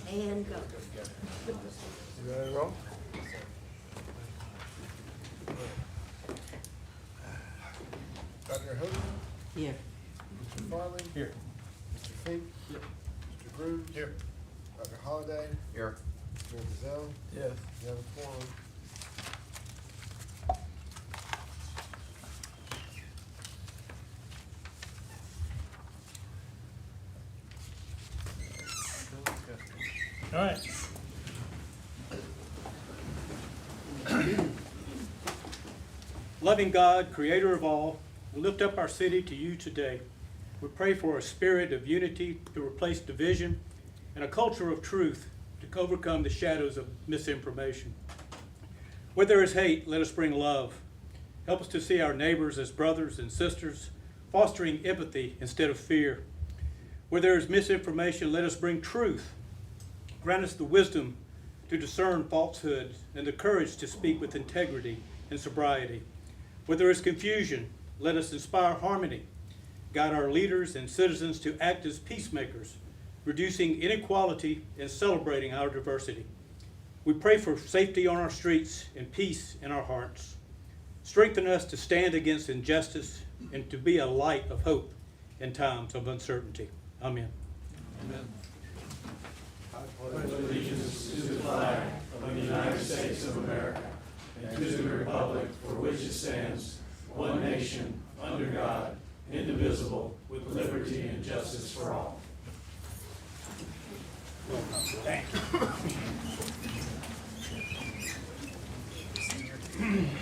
And go. You ready to roll? Dr. Hogan? Here. Mr. Folly? Here. Mr. Fink? Here. Mr. Grooms? Here. Dr. Holliday? Here. Mr. Gazelle? Yes. You have a forum. All right. Loving God, creator of all, we lift up our city to you today. We pray for a spirit of unity to replace division and a culture of truth to overcome the shadows of misinformation. Where there is hate, let us bring love. Help us to see our neighbors as brothers and sisters, fostering empathy instead of fear. Where there is misinformation, let us bring truth. Grant us the wisdom to discern falsehood and the courage to speak with integrity and sobriety. Where there is confusion, let us inspire harmony. Guide our leaders and citizens to act as peacemakers, reducing inequality and celebrating our diversity. We pray for safety on our streets and peace in our hearts. Strengthen us to stand against injustice and to be a light of hope in times of uncertainty. Amen. Amen. Pledge allegiance to the flag of the United States of America and to the republic for which it stands, one nation, under God, indivisible, with liberty and justice for all. Thank you.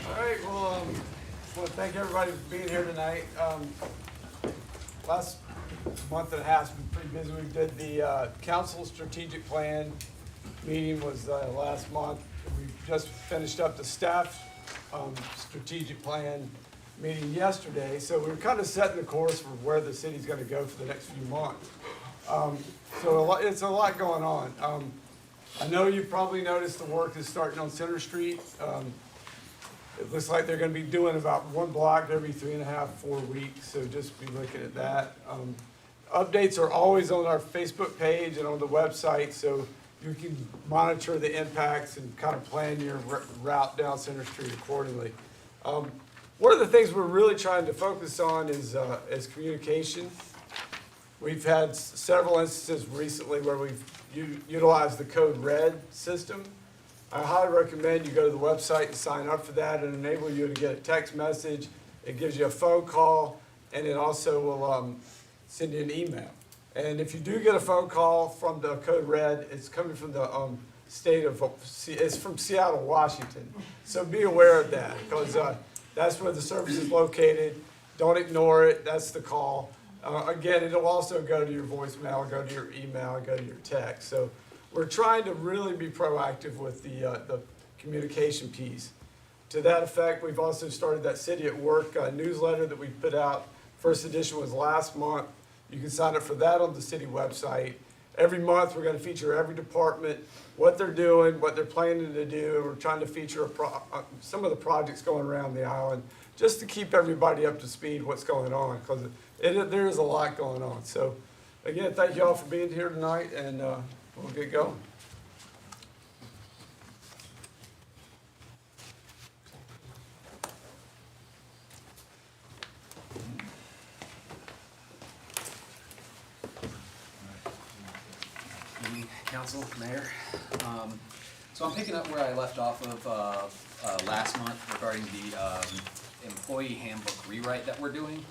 All right, well, I want to thank everybody for being here tonight. Last month and a half has been pretty busy. We did the council strategic plan meeting was last month. We just finished up the staff strategic plan meeting yesterday. So we're kind of setting the course for where the city's going to go for the next few months. It's a lot going on. I know you probably noticed the work is starting on Center Street. It looks like they're going to be doing about one block every 3.5, 4 weeks, so just be looking at that. Updates are always on our Facebook page and on the website, so you can monitor the impacts and kind of plan your route down Center Street accordingly. One of the things we're really trying to focus on is communication. We've had several instances recently where we've utilized the Code Red system. I highly recommend you go to the website and sign up for that. It enables you to get a text message. It gives you a phone call, and it also will send you an email. And if you do get a phone call from the Code Red, it's coming from the it's from Seattle, Washington. So be aware of that, because that's where the service is located. Don't ignore it. That's the call. Again, it'll also go to your voicemail, go to your email, go to your text. So we're trying to really be proactive with the communication piece. To that effect, we've also started that City at Work newsletter that we put out. First edition was last month. You can sign up for that on the city website. Every month, we're going to feature every department, what they're doing, what they're planning to do, and we're trying to feature some of the projects going around the island, just to keep everybody up to speed what's going on, because there is a lot going on. So, again, thank you all for being here tonight, and we'll get going. Council, Mayor. So I'm picking up where I left off of last month regarding the employee handbook rewrite that we're doing.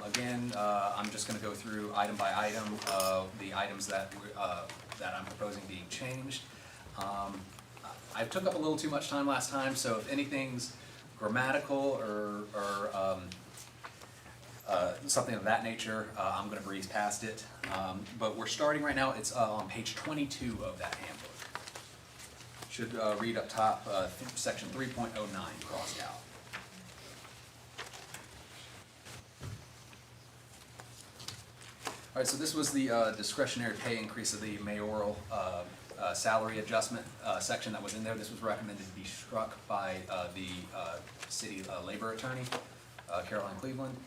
Again, I'm just going to go through item by item the items that I'm proposing being changed. I took up a little too much time last time, so if anything's grammatical or something of that nature, I'm going to breeze past it. But we're starting right now. It's on page 22 of that handbook. Should read up top, section 3.09 crossed out. All right, so this was the discretionary pay increase of the mayoral salary adjustment section that was in there. This was recommended to be struck by the city labor attorney, Caroline Cleveland.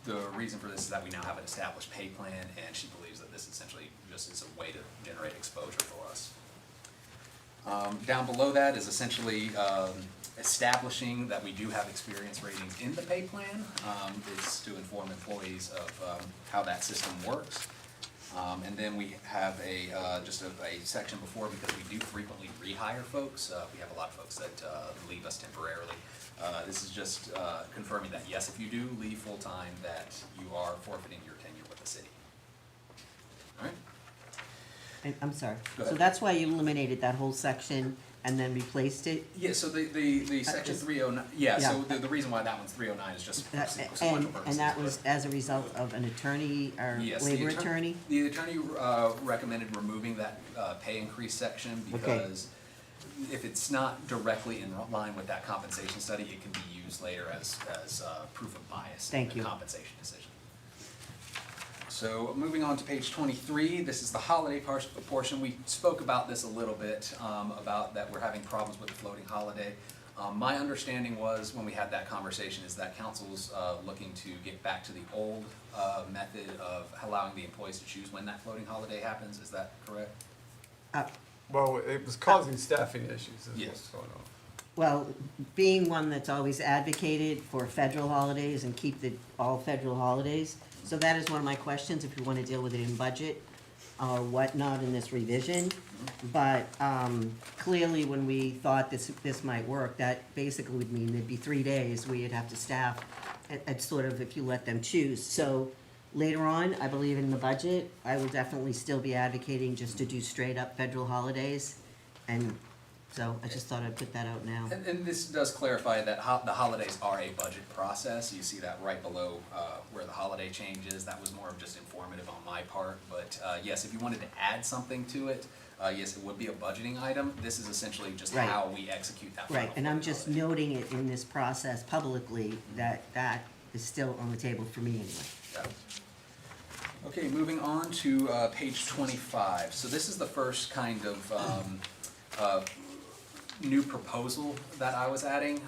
the reason for this is that we now have an established pay plan, and she believes that this essentially just is a way to generate exposure for us. Down below that is essentially establishing that we do have experience ratings in the pay plan, is to inform employees of how that system works. And then we have just a section before, because we do frequently rehire folks. We have a lot of folks that leave us temporarily. This is just confirming that, yes, if you do leave full-time, that you are forfeiting your tenure with the city. All right? And, I'm sorry. Go So ahead. that's why you eliminated that whole section and then replaced it? Yeah, so the section is- 309, yeah, so yeah. the reason why that one's 309 is just for sequential purposes. And that was as a result of an attorney or Yes, the labor attor- attorney? The attorney recommended removing that pay increase section Okay. because if it's not directly in line with that compensation study, it can be used later as proof of bias in Thank the you. compensation decision. So moving on to page 23, this is the holiday portion. We spoke about this a little bit, about that we're having problems with the floating holiday. My understanding was, when we had that conversation, is that council's looking to get back to the old method of allowing the employees to choose when that floating holiday happens. Is that correct? Well, it was causing staffing issues is Yes. what's going on. Well, being one that's always advocated for federal holidays and keep all federal holidays, so that is one of my questions, if you want to deal with it in budget or whatnot in this revision. But clearly, when we thought this might work, that basically would mean there'd be 3 days where you'd have to staff at sort of, if you let them choose. So later on, I believe in the budget, I will definitely still be advocating just to do straight up federal holidays. And so I just thought I'd put that out now. And this does clarify that the holidays are a budget process. You see that right below where the holiday changes. That was more of just informative on my part. But yes, if you wanted to add something to it, yes, it would be a budgeting item. This is essentially just Right. how we execute that. Right, final and I'm floating just holiday. noting it in this process publicly that that is still on the table for me anyway. Got it. Okay, moving on to page 25. So this is the first kind of new proposal that I was adding.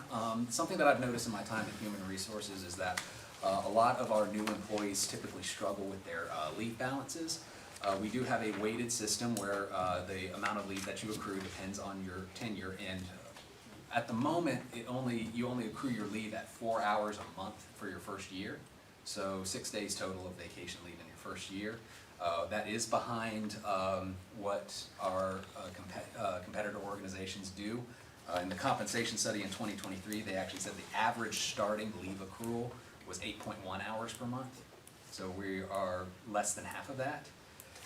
Something that I've noticed in my time in human resources is that a lot of our new employees typically struggle with their leave balances. We do have a weighted system where the amount of leave that you accrue depends on your tenure, and at the moment, you only accrue your leave at 4 hours a month for your first year. So 6 days total of vacation leave in your first year. That is behind what our competitor organizations do. In the compensation study in 2023, they actually said the average starting leave accrual was 8.1 hours per month. So we are less than half of that.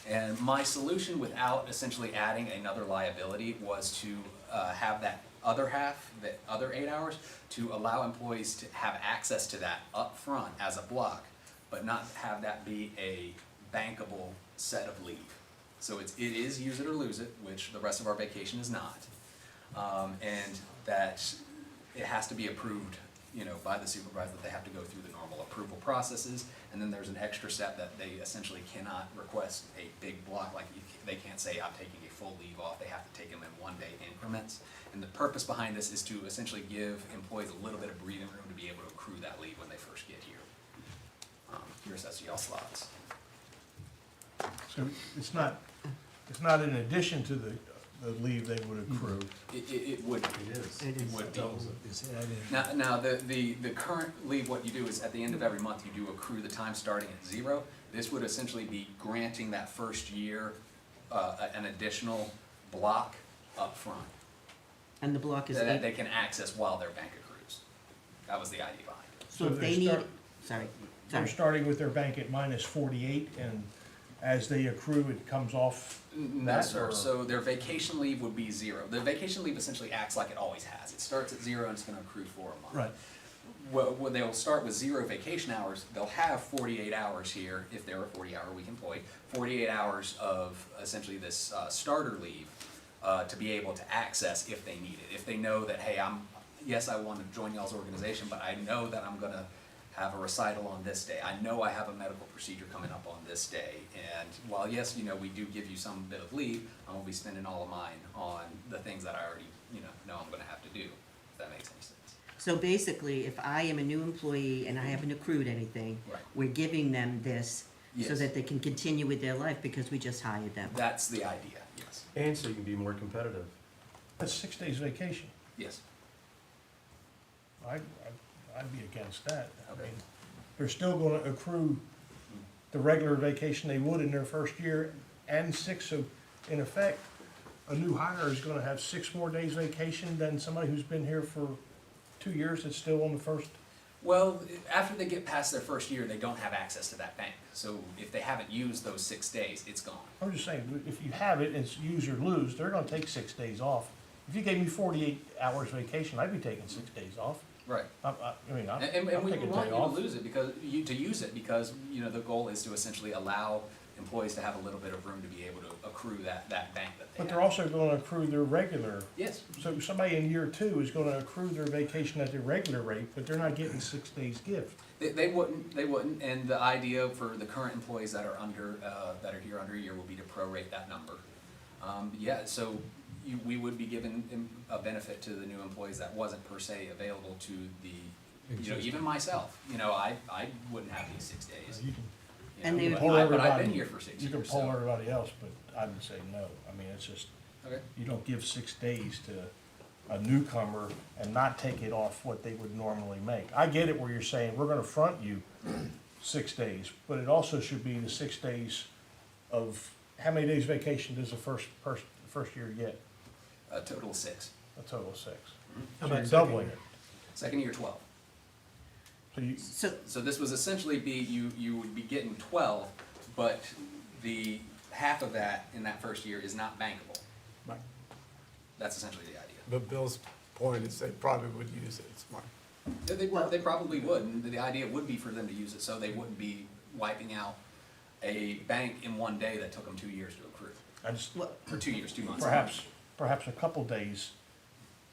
And my solution, without essentially adding another liability, was to have that other half, the other 8 hours, to allow employees to have access to that up front as a block, but not have that be a bankable set of leave. So it is use it or lose it, which the rest of our vacation is not. And that it has to be approved, by the supervisor, that they have to go through the normal approval processes. And then there's an extra step that they essentially cannot request a big block, like they can't say, I'm taking a full leave off. They have to take them in 1 day increments. And the purpose behind this is to essentially give employees a little bit of breathing room to be able to accrue that leave when they first get here. Here's that's y'all's thoughts. So it's not in addition to the leave they would accrue. It would be. It is. It is. Would be. It's added. Now, the current leave, what you do is at the end of every month, you do accrue the time starting at 0. This would essentially be granting that first year an additional block up front And the block is that they 8, can access while their bank accrues. That was the idea behind it. so if they they need, start- sorry, They're starting with their bank at minus 48, and as they accrue, it comes off No, that, sir. or- So their vacation leave would be 0. The vacation leave essentially acts like it always has. It starts at 0 and it's gonna accrue for a month. Right. Well, when they'll start with 0 vacation hours, they'll have 48 hours here, if they're a 40-hour-week employee, 48 hours of essentially this starter leave to be able to access if they need it. If they know that, hey, yes, I want to join y'all's organization, but I know that I'm gonna have a recital on this day. I know I have a medical procedure coming up on this day. And while, yes, we do give you some bit of leave, I'm gonna be spending all of mine on the things that I already, know I'm gonna have to do, if that makes any sense. So basically, if I am a new employee and I haven't accrued anything, Right. we're giving them this so Yes. that they can continue with their life because we just hired them. That's the idea, yes. And so you can be more competitive. That's 6 days vacation. Yes. I'd be against that. I Okay. mean, they're still gonna accrue the regular vacation they would in their first year and 6, so in effect, a new hire is gonna have 6 more days vacation than somebody who's been here for 2 years that's still on the first. Well, after they get past their first year, they don't have access to that bank. So if they haven't used those 6 days, it's gone. I'm just saying, if you have it, it's use or lose, they're gonna take 6 days off. If you gave me 48 hours vacation, I'd be taking 6 days off. Right. I'm And we taking a want day you to off. lose it because, to use it because, the goal is to essentially allow employees to have a little bit of room to be able to accrue that bank that they have. But they're also gonna accrue their regular, Yes, so somebody in year 2 is gonna accrue their vacation at their regular rate, but they're not getting 6 days gift. they wouldn't, and the idea for the current employees that are that are here under a year will be to prorate that number. So we would be giving a benefit to the new employees that wasn't per se available to the, even myself, I wouldn't have these 6 days. You can And they would- poll But I've everybody- been here for 6 You years, can poll so. everybody else, but I would say no. I mean, it's just, Okay. you don't give 6 days to a newcomer and not take it off what they would normally make. I get it where you're saying, we're gonna front you 6 days, but it also should be the 6 days of, how many days vacation does the first year get? A total of 6. A total of 6. How So you're about doubling it. Second year, 12. So you, So this was essentially you would be getting 12, but the half of that in that first year is not bankable. Right. That's essentially the idea. But Bill's point is they probably would use it, it's smart. They probably would, and the idea would be for them to use it so they wouldn't be wiping out a bank in one day that took them 2 years to accrue. I just, Well, Or 2 years, 2 months. perhaps a couple days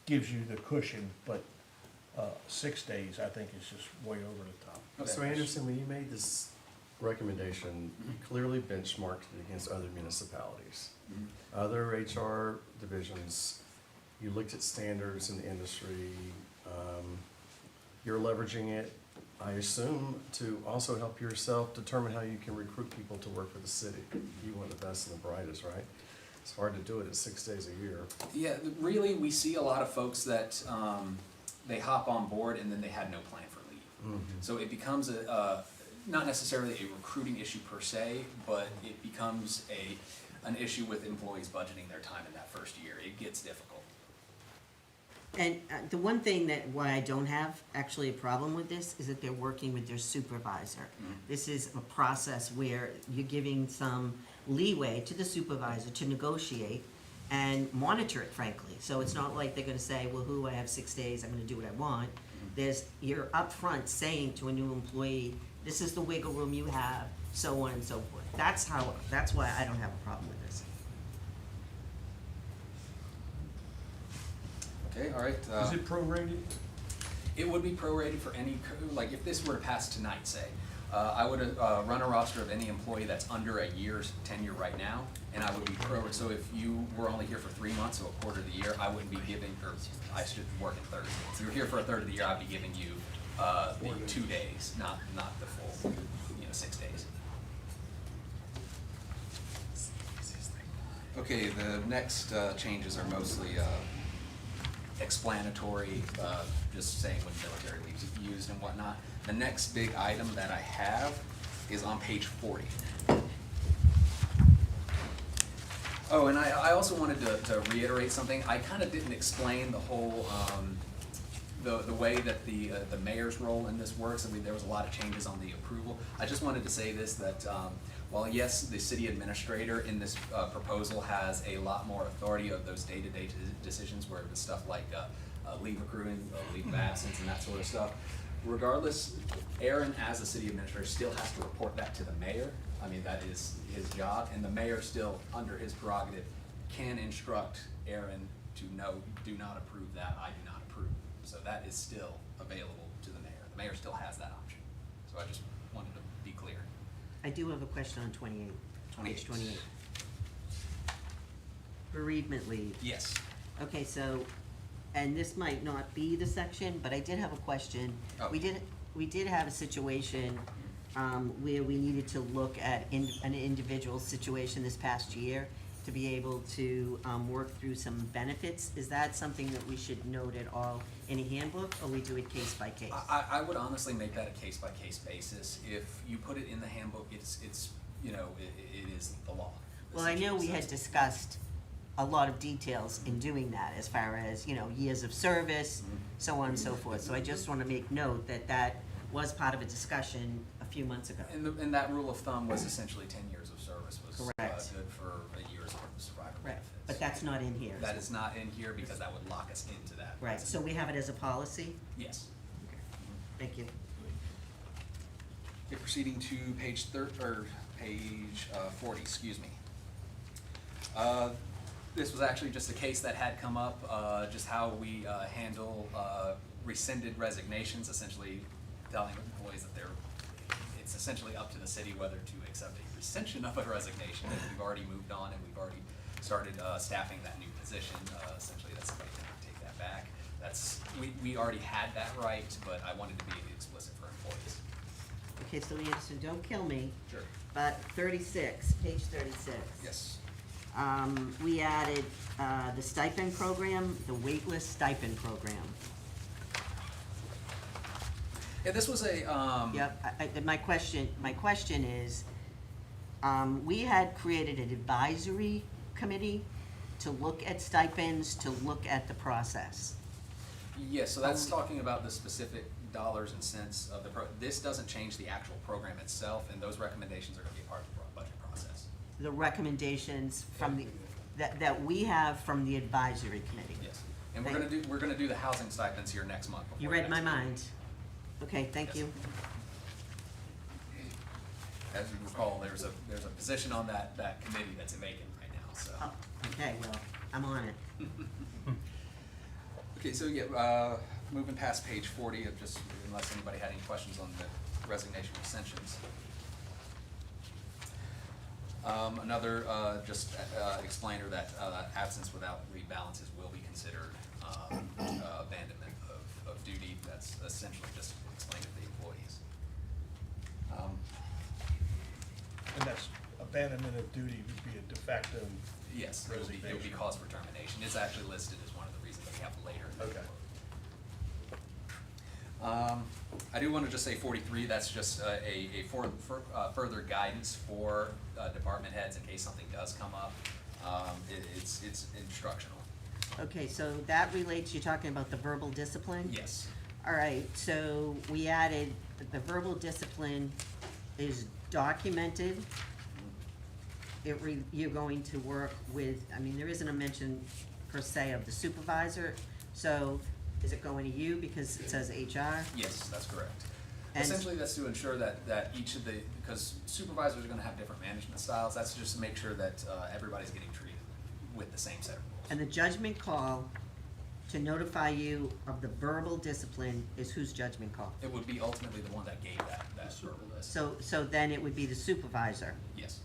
gives you the cushion, but 6 days, I think, is just way over the top. Okay. So Anderson, when you made this recommendation, you clearly benchmarked it against other municipalities. Mhm. Other HR divisions, you looked at standards in the industry, you're leveraging it, I assume, to also help yourself determine how you can recruit people to work for the city. You want the best and the brightest, right? It's hard to do it at 6 days a year. Yeah, really, we see a lot of folks that they hop on board and then they had no plan for leave. So it becomes not necessarily a recruiting issue per se, but it becomes an issue with employees budgeting their time in that first year. It gets difficult. And the one thing why I don't have actually a problem with this is that they're working with their supervisor. This is a process where you're giving some leeway to the supervisor to negotiate and monitor it, frankly. So it's not like they're gonna say, well, I have 6 days, I'm gonna do what I want. You're upfront saying to a new employee, this is the wiggle room you have, so on and so forth. That's why I don't have a problem with this. Okay, all right. Is it prorated? It would be prorated for any, like if this were to pass tonight, say, I would run a roster of any employee that's under a year's tenure right now, and I would be so if you were only here for 3 months, so a quarter of the year, I wouldn't be giving, or I should work in third. If you were here for a third of the year, I'd be giving you the 2 days, not the full, 6 days. Okay, the next changes are mostly explanatory, just saying when military leave is used and whatnot. The next big item that I have is on page 40. Oh, and I also wanted to reiterate something. I kind of didn't explain the whole, the way that the mayor's role in this works. I mean, there was a lot of changes on the approval. I just wanted to say this, that while yes, the city administrator in this proposal has a lot more authority of those day-to-day decisions where the stuff like leave accruing, leave of absence and that sort of stuff, regardless, Aaron as the city administrator still has to report that to the mayor. I mean, that is his job, and the mayor still, under his prerogative, can instruct Aaron to no, do not approve that, I do not approve. So that is still available to the mayor. The mayor still has that option. So I just wanted to be clear. I do have a question on 28, page 28. Bereavement leave. Yes. Okay, so and this might not be the section, but I did have a question. Oh. We did have a situation, where we needed to look at an individual situation this past year to be able to, work through some benefits. Is that something that we should note at all in a handbook, or we do it case by case? I would honestly make that a case-by-case basis. If you put it in the handbook, it's, you know, it is the law. Well, I know we had essentially. discussed a lot of details in doing that, as far as, you know, years of service, so on and so forth. So I just want to make note that that was part of a discussion a few months ago. And that rule of thumb was essentially 10 years of service was Correct. good for a year's worth of survivor Right, benefits. but that's not in here. That is not in here because that would lock us into that. Right, so we have it as a policy? Yes. Thank you. Okay, proceeding to page 40, excuse me. This was actually just a case that had come up, just how we handle rescinded resignations, essentially telling employees that it's essentially up to the city whether to accept a rescission of a resignation, and we've already moved on and we've already started staffing that new position. Essentially, that somebody can take that back. We already had that right, but I wanted to be explicit for employees. Okay, so Anderson, don't kill me, Sure. but 36, page 36. Yes. We added the stipend program, the waitlist stipend program. Yeah, this was a, Yep, my question is, we had created an advisory committee to look at stipends, to look at the process. yes, so that's talking about the specific dollars and cents of the this doesn't change the actual program itself, and those recommendations are gonna be a part of the budget process. The recommendations from that we have from the advisory committee. Yes, and we're gonna do the housing stipends here next month. You before the read my next meeting. mind. Okay, thank you. As you recall, there's a position on that committee that's vacant right now, so. Oh, okay, well, I'm on it. Okay, so moving past page 40, of just, unless anybody had any questions on the resignation recensions. Another, explainer that, absence without rebalances will be considered, abandonment of duty. That's essentially just explained to the employees. And that's abandonment of duty would be a de facto. Yes, it would be Resignation. cause for termination. It's actually listed as one of the reasons that we have later. in the Okay. report. I do want to just say 43, that's just further guidance for department heads in case something does come up. It's instructional. Okay, so that relates, you're talking about the verbal discipline? Yes. All right, so we added, that the verbal discipline is documented. You're going to work with, I mean, there isn't a mention per se of the supervisor, so is it going to you because it says HR? Yes, that's correct. And- Essentially, that's to ensure that each of because supervisors are gonna have different management styles, that's just to make sure that everybody's getting treated with the same set of rules. And the judgment call to notify you of the verbal discipline is whose judgment call? It would be ultimately the one that gave that verbal list. So then it would be the supervisor. Yes.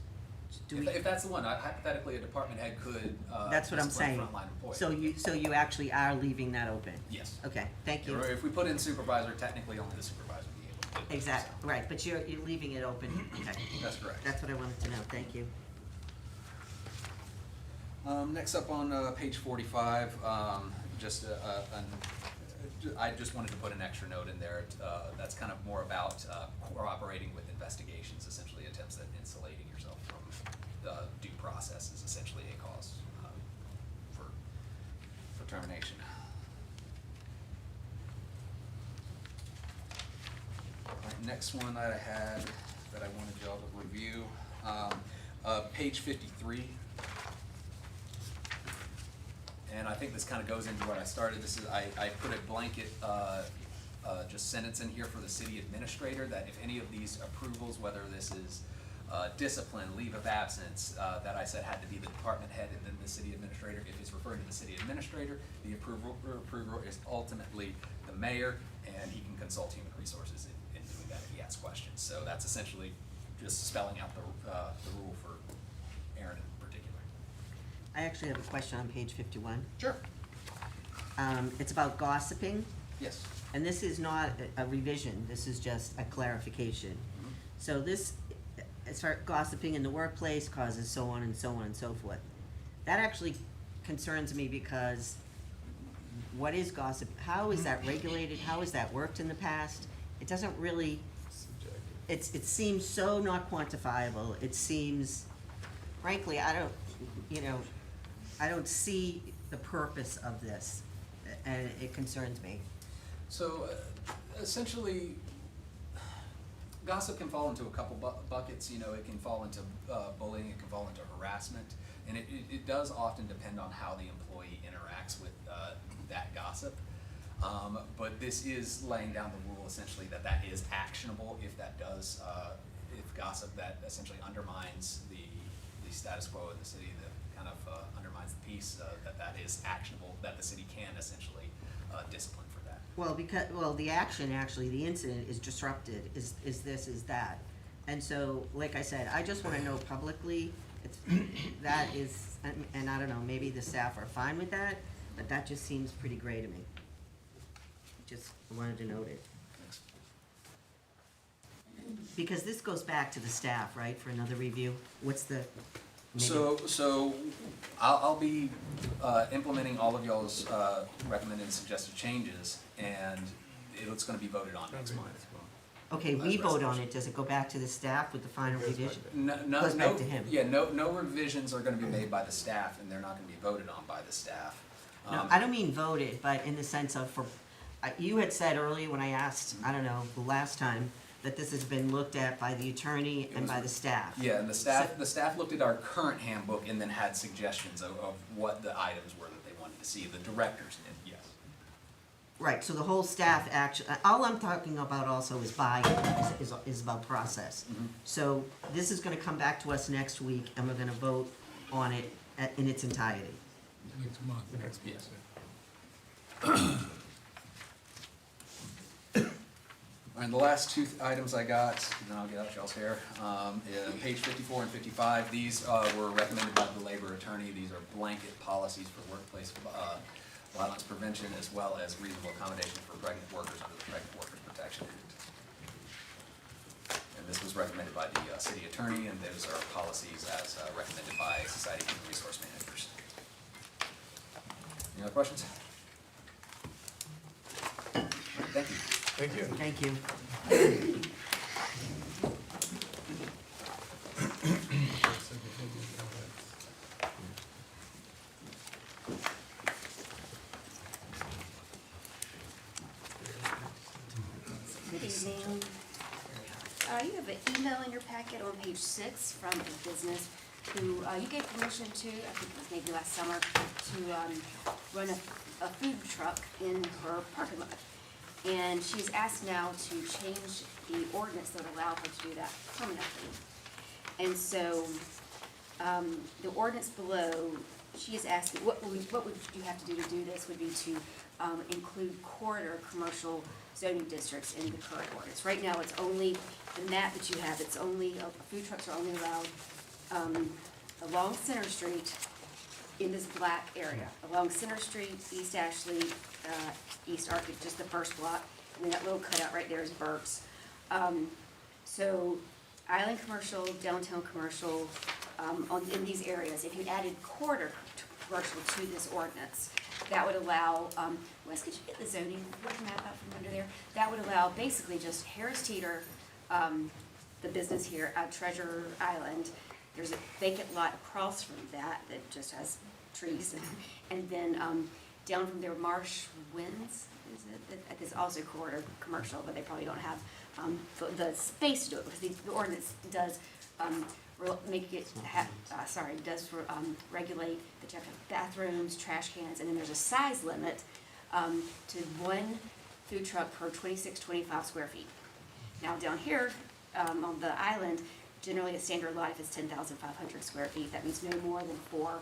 Do we? If that's the one, hypothetically, a department head could, That's what I'm discipline a saying. frontline employee. So you actually are leaving that open? Yes. Okay, thank you. Or if we put in supervisor, technically only the supervisor would be able to do it. Exactly, right, but you're leaving it open, okay. That's correct. That's what I wanted to know, thank you. Next up on page 45, I just wanted to put an extra note in there. That's kind of more about cooperating with investigations, essentially attempts at insulating yourself from due process is essentially a cause for termination. Alright, next one that I had that I wanted y'all to review, page 53. And I think this kind of goes into what I started. This is, I put a blanket, just sentence in here for the city administrator, that if any of these approvals, whether this is discipline, leave of absence, that I said had to be the department head and then the city administrator. If it's referring to the city administrator, the approver is ultimately the mayor, and he can consult human resources in doing that if he has questions. So that's essentially just spelling out the rule for Aaron in particular. I actually have a question on page 51. Sure. it's about gossiping, Yes. and this is not a revision, this is just a clarification. So this, as far gossiping in the workplace causes so on and so on and so forth. That actually concerns me because what is gossip? How is that regulated? How has that worked in the past? It doesn't really, it seems so not quantifiable. It seems, frankly, I don't see the purpose of this, and it concerns me. So essentially, gossip can fall into a couple buckets. You know, it can fall into bullying, it can fall into harassment, and it does often depend on how the employee interacts with that gossip. But this is laying down the rule essentially that is actionable if that does, if gossip that essentially undermines the status quo in the city, that kind of undermines the peace, that is actionable, that the city can essentially discipline for that. Well, the action, actually, the incident is disrupted, is this, is that. And so, like I said, I just wanna know publicly, that is, and I don't know, maybe the staff are fine with that, but that just seems pretty gray to me. Just wanted to note it. Thanks. Because this goes back to the staff, right, for another review? What's the? maybe- So I'll be implementing all of y'all's recommended and suggested changes, and it's gonna be voted on next month. Okay, we vote on it, does it go back to the staff with the final revision? Goes back to him. Yeah, no revisions are gonna be made by the staff, and they're not gonna be voted on by the staff. No, I don't mean voted, but in the sense of you had said earlier when I asked, I don't know, the last time, that this has been looked at by the attorney and by the staff. Yeah, and the staff looked at our current handbook and then had suggestions of what the items were that they wanted to see. The directors did, yes. Right, so the whole staff action, all I'm talking about also is buy-in, is about process. So this is gonna come back to us next week, and we're gonna vote on it in its entirety. Next month. Yes. And the last two items I got, and then I'll get out y'all's hair, page 54 and 55, these were recommended by the labor attorney. These are blanket policies for workplace violence prevention, as well as reasonable accommodation for pregnant workers under the Pregnant Workers Protection Act. And this was recommended by the city attorney, and those are policies as recommended by Society of Human Resource Managers. Any other questions? All right, thank you. Thank you. Thank you. Good evening. You have an email in your packet on page 6 from a business who you gave permission to, I think it was maybe last summer, to run a food truck in her parking lot. And she's asked now to change the ordinance that would allow her to do that permanently. And so, the ordinance below, she is asking, what would you have to do this would be to include corridor commercial zoning districts in the current ordinance. Right now, it's only, the map that you have, it's only, food trucks are only allowed along Center Street in this black area. Along Center Street, East Ashley, East Arctic, just the first block, and then that little cutout right there is Burke's. So island commercial, downtown commercial, in these areas, if you added corridor commercial to this ordinance, that would allow, Wes, could you get the zoning map out from under there? That would allow basically just Harris Teeter, the business here at Treasure Island. There's a vacant lot across from that just has trees. And then down from there, Marsh Winds, is it? That is also corridor commercial, but they probably don't have the space to do it, because the ordinance does make it regulate that you have to have bathrooms, trash cans, and then there's a size limit to one food truck per 25 square feet. Now down here on the island, generally a standard lot, if it's 10,500 square feet, that means no more than four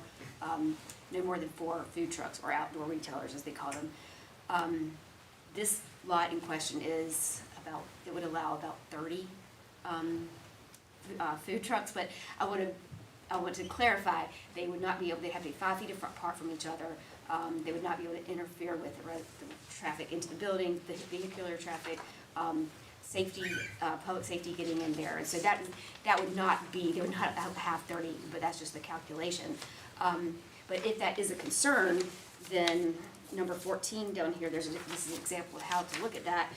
food trucks or outdoor retailers, as they call them. This lot in question is it would allow about 30 food trucks, but I want to I want to clarify, they would not be able, they'd have to be 5 feet apart from each other. They would not be able to interfere with the traffic into the building, the vehicular traffic, safety, public safety getting in there. And so that would not be, they would not have 30, but that's just the calculation. But if that is a concern, then number 14 down here, this is an example of how to look at that.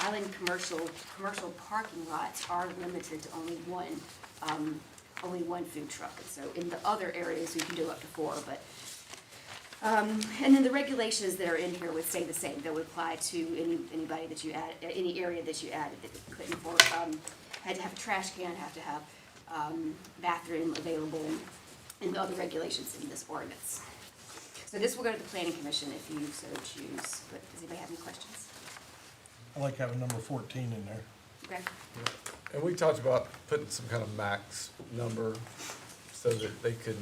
Island commercial parking lots are limited to only one food truck. And so in the other areas, we can do up to 4, but, and then the regulations that are in here would stay the same. That would apply to anybody that you add, any area that you added that you couldn't afford. Had to have a trash can, have to have, bathroom available, and the other regulations in this ordinance. So this will go to the planning commission if you so choose, but does anybody have any questions? I like having number 14 in there. Okay. And we talked about putting some kind of max number so that they could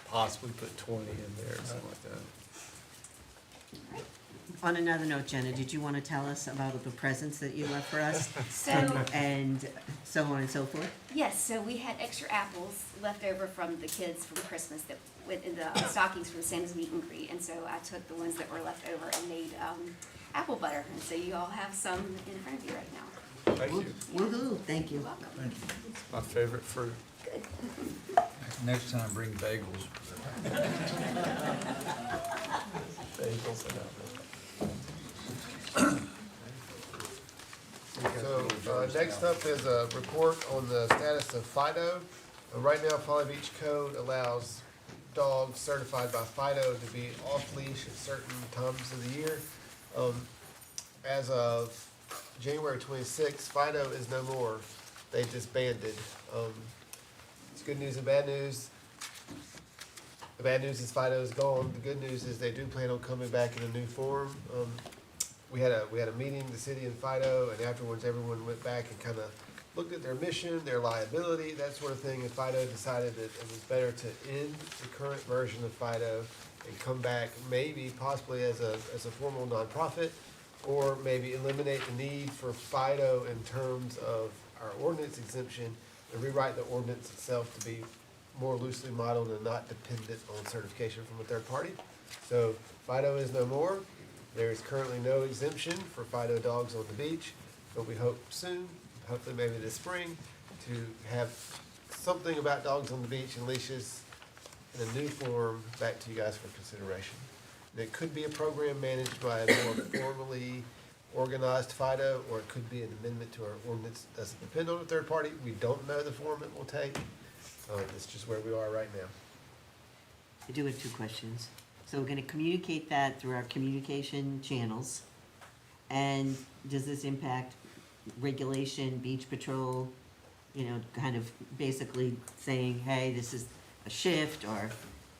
possibly put 20 in there or something like that. On another note, Jenna, did you want to tell us about the presents that you left for us? So, And so on and so forth? yes, so we had extra apples left over from the kids from Christmas that went in the stockings from Santa's meet and greet. And so I took the ones that were left over and made apple butter. And so you all have some in front of you right now. Thank you. Woo-hoo, thank you. You're welcome. My favorite fruit. Good. Next time, bring bagels. Bagels and apples. So, next up is a report on the status of Fido. Right now, Folly Beach Code allows dogs certified by Fido to be off leash at certain times of the year. As of January 26th, Fido is no more. They disbanded. It's good news and bad news. The bad news is Fido is gone. The good news is they do plan on coming back in a new form. We had a meeting, the city and Fido, and afterwards everyone went back and kind of looked at their mission, their liability, that sort of thing, and Fido decided that it was better to end the current version of Fido and come back maybe possibly as a formal nonprofit, or maybe eliminate the need for Fido in terms of our ordinance exemption and rewrite the ordinance itself to be more loosely modeled and not dependent on certification from a third party. So Fido is no more. There is currently no exemption for Fido dogs on the beach, but we hope soon, hopefully maybe this spring, to have something about dogs on the beach and leashes in a new form back to you guys for consideration. And it could be a program managed by a more formally organized Fido, or it could be an amendment to our ordinance. Doesn't depend on a third party. We don't know the form it will take. It's just where we are right now. I do have 2 questions. So we're gonna communicate that through our communication channels. And does this impact regulation, beach patrol? You know, kind of basically saying, hey, this is a shift, or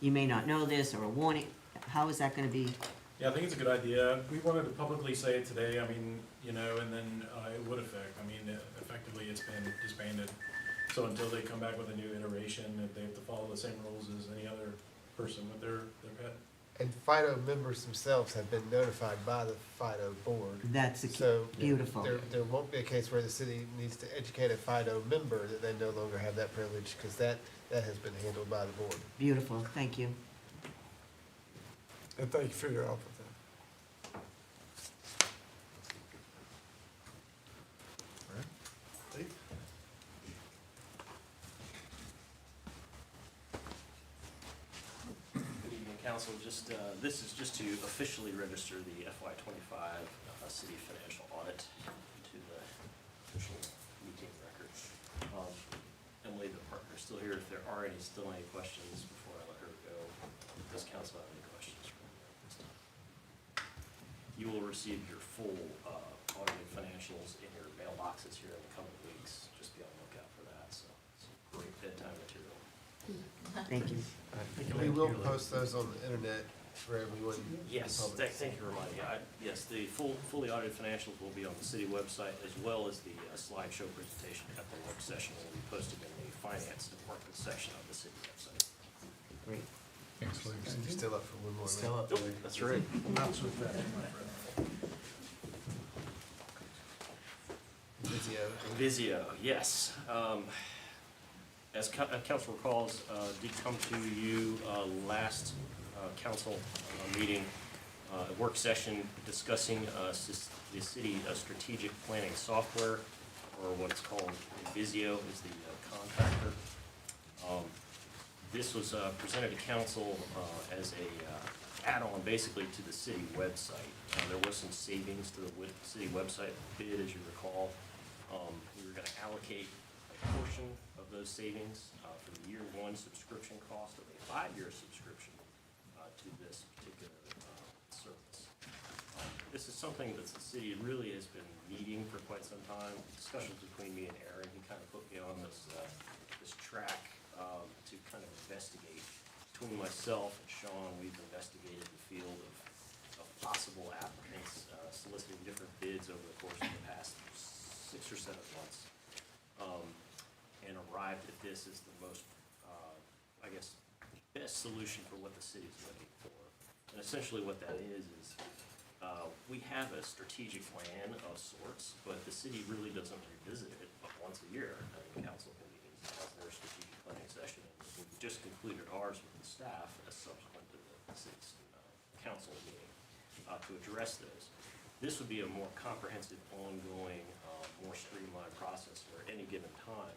you may not know this, or a warning. How is that gonna be? Yeah, I think it's a good idea. We wanted to publicly say it today, I mean, you know, and then it would affect, I mean, effectively it's been disbanded. So until they come back with a new iteration, if they have to follow the same rules as any other person with their pet. And Fido members themselves have been notified by the Fido board. That's So beautiful. there won't be a case where the city needs to educate a Fido member that they no longer have that privilege, because that has been handled by the board. Beautiful, thank you. And thank you for your help with that. Steve? Good evening, council. This is just to officially register the FY '25 city financial audit to the official meeting record. Emily, the partner, is still here. If there are still any questions before I let her go, does council have any questions for me at this time? You will receive your full audited financials in your mailboxes here in the coming weeks. Just be on the lookout for that. So it's great bedtime material. Thank you. We will post those on the internet for everyone. Yes, thank you for reminding me. Yes, the fully audited financials will be on the city website, as well as the slideshow presentation at the work session will be posted in the finance department section of the city website. Great. Thanks, Luke. You're still up for one more. Still Lee. up, Lee. That's right. Amounts with that, my friend. Vizio. Vizio, yes. As council recalls, did come to you last council meeting, a work session discussing the city strategic planning software, or what's called Visio is the contractor. This was presented to council as a add-on basically to the city website. There was some savings to the city website bid, as you recall. We were gonna allocate a portion of those savings for the year one subscription cost of a 5-year subscription to this particular service. This is something that the city really has been needing for quite some time. Discussions between me and Aaron, he kind of put me on this track to kind of investigate. Between myself and Sean, we've investigated the field of possible applicants, soliciting different bids over the course of the past 6 or 7 months, and arrived at this as the most, I guess, best solution for what the city's looking for. And essentially what that is we have a strategic plan of sorts, but the city really doesn't revisit it but once a year. Council convenes has their strategic planning session, and we just concluded ours with the staff as subsequent to the city's council meeting to address those. This would be a more comprehensive, ongoing, more streamlined process where at any given time,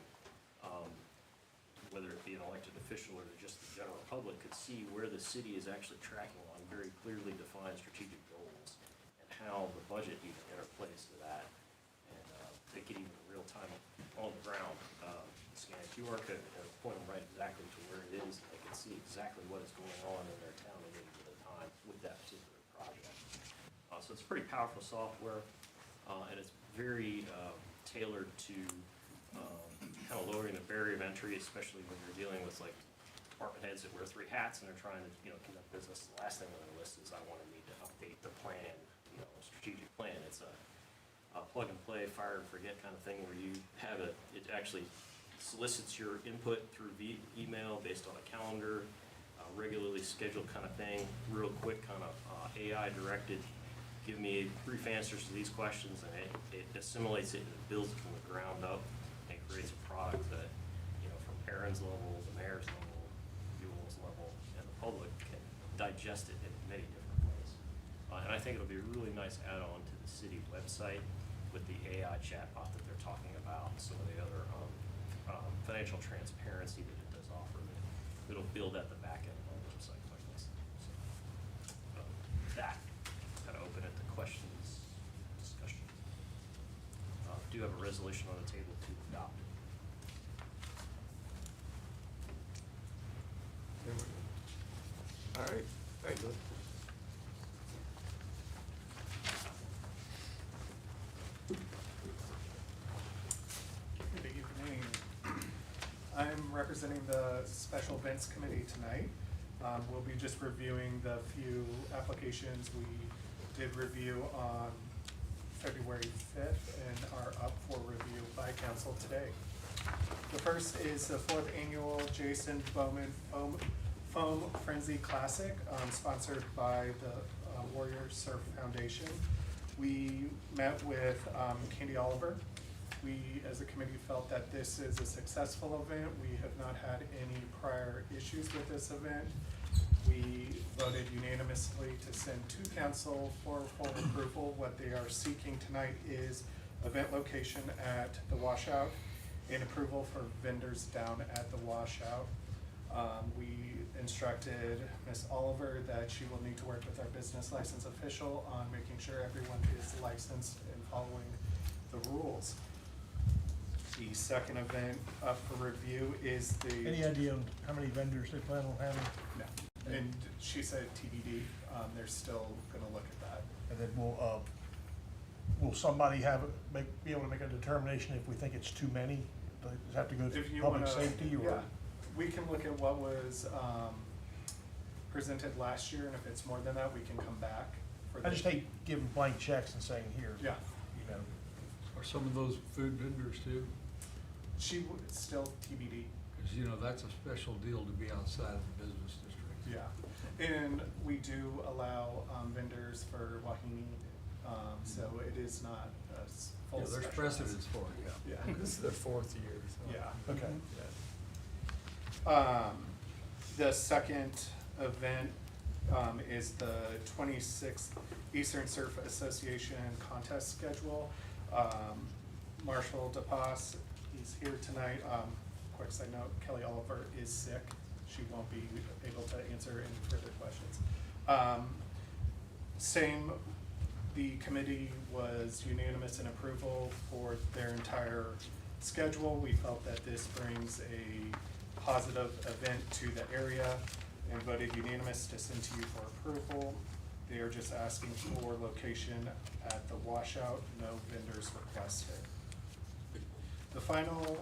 whether it be an elected official or just the general public, could see where the city is actually tracking on very clearly defined strategic goals and how the budget even interplays to that. And they could even in real time on the ground scan a QR code and point them right exactly to where it is. And they can see exactly what is going on in their town at any given time with that particular project. So it's pretty powerful software, and it's very tailored to kind of lowering the barrier of entry, especially when you're dealing with like department heads that wear 3 hats and they're trying to, conduct business. The last thing on their list is I want to need to update the plan, strategic plan. It's a plug and play, fire and forget kind of thing where you have it actually solicits your input through email based on a calendar, regularly scheduled kind of thing, real quick kind of AI directed. Give me brief answers to these questions, and it assimilates it and builds it from the ground up and creates a product that, from Aaron's level, the mayor's level, Buell's level, and the public can digest it in many different ways. And I think it'll be a really nice add-on to the city website with the AI chatbot that they're talking about, some of the other financial transparency that it does offer. It'll build at the back end of our website like this. So, that kind of open it to questions, discussion. Do have a resolution on the table to adopt. All right, thank you. Good evening. I'm representing the Special Events Committee tonight. We'll be just reviewing the few applications we did review on February 5th and are up for review by council today. The first is the 4th annual Jason Bowman Foam Frenzy Classic, sponsored by the Warrior Surf Foundation. We met with Candy Oliver. We, as a committee, felt that this is a successful event. We have not had any prior issues with this event. We voted unanimously to send to council for full approval. What they are seeking tonight is event location at the washout and approval for vendors down at the washout. We instructed Ms. Oliver that she will need to work with our business license official on making sure everyone is licensed and following the rules. The second event up for review is the. Any idea on how many vendors they plan on having? No. And she said TBD, they're still gonna look at that. And then will somebody be able to make a determination if we think it's too many? Does it have to go If through you public wanna- safety or? yeah. We can look at what was, presented last year, and if it's more than that, we can come back for I just hate giving blank checks and saying, here. Yeah. You know, Are some of those food vendors too? She would, still TBD, Because, that's a special deal to be outside of the business district. yeah. And we do allow, vendors for Wahini, so it is not a full Yeah, there's specialized. precedence for it, yeah. Yeah. This is their 4th year, so. Yeah. okay. The second event is the 26th Eastern Surf Association contest schedule. Marshall DePass, he's here tonight. Quick side note, Kelly Oliver is sick. She won't be able to answer any further questions. The committee was unanimous in approval for their entire schedule. We felt that this brings a positive event to the area and voted unanimous to send to you for approval. They are just asking for location at the washout, no vendors requested. The final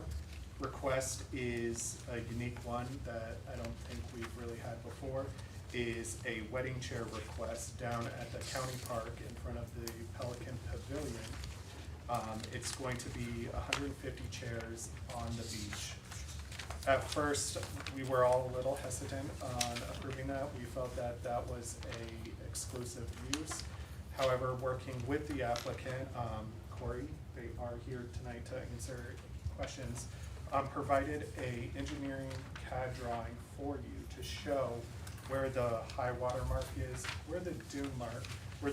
request is a unique one that I don't think we've really had before, is a wedding chair request down at the county park in front of the Pelican Pavilion. It's going to be 150 chairs on the beach. At first, we were all a little hesitant on approving that. We felt that that was a exclusive use. However, working with the applicant, Corey, they are here tonight to answer questions, provided a engineering CAD drawing for you to show where the high water mark is, where the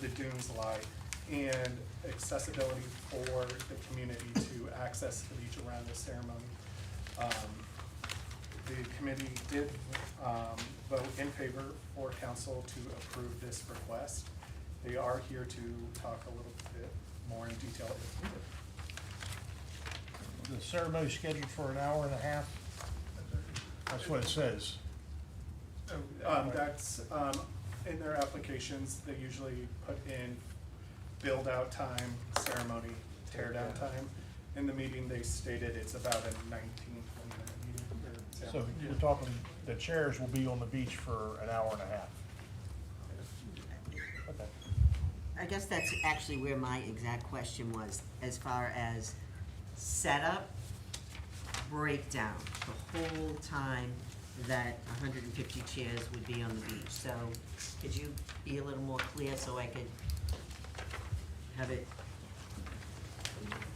dunes lie, and accessibility for the community to access the beach around the ceremony. The committee did vote in favor for council to approve this request. They are here to talk a little bit more in detail if needed. The ceremony scheduled for an hour and a half? That's what it says. That's in their applications. They usually put in build out time, ceremony, tear down time. In the meeting, they stated it's about a 19-20 minute meeting. or So ceremony. you're talking, the chairs will be on the beach for an hour and a half? Okay. I guess that's actually where my exact question was, as far as setup, breakdown, the whole time that 150 chairs would be on the beach. So could you be a little more clear so I could have it?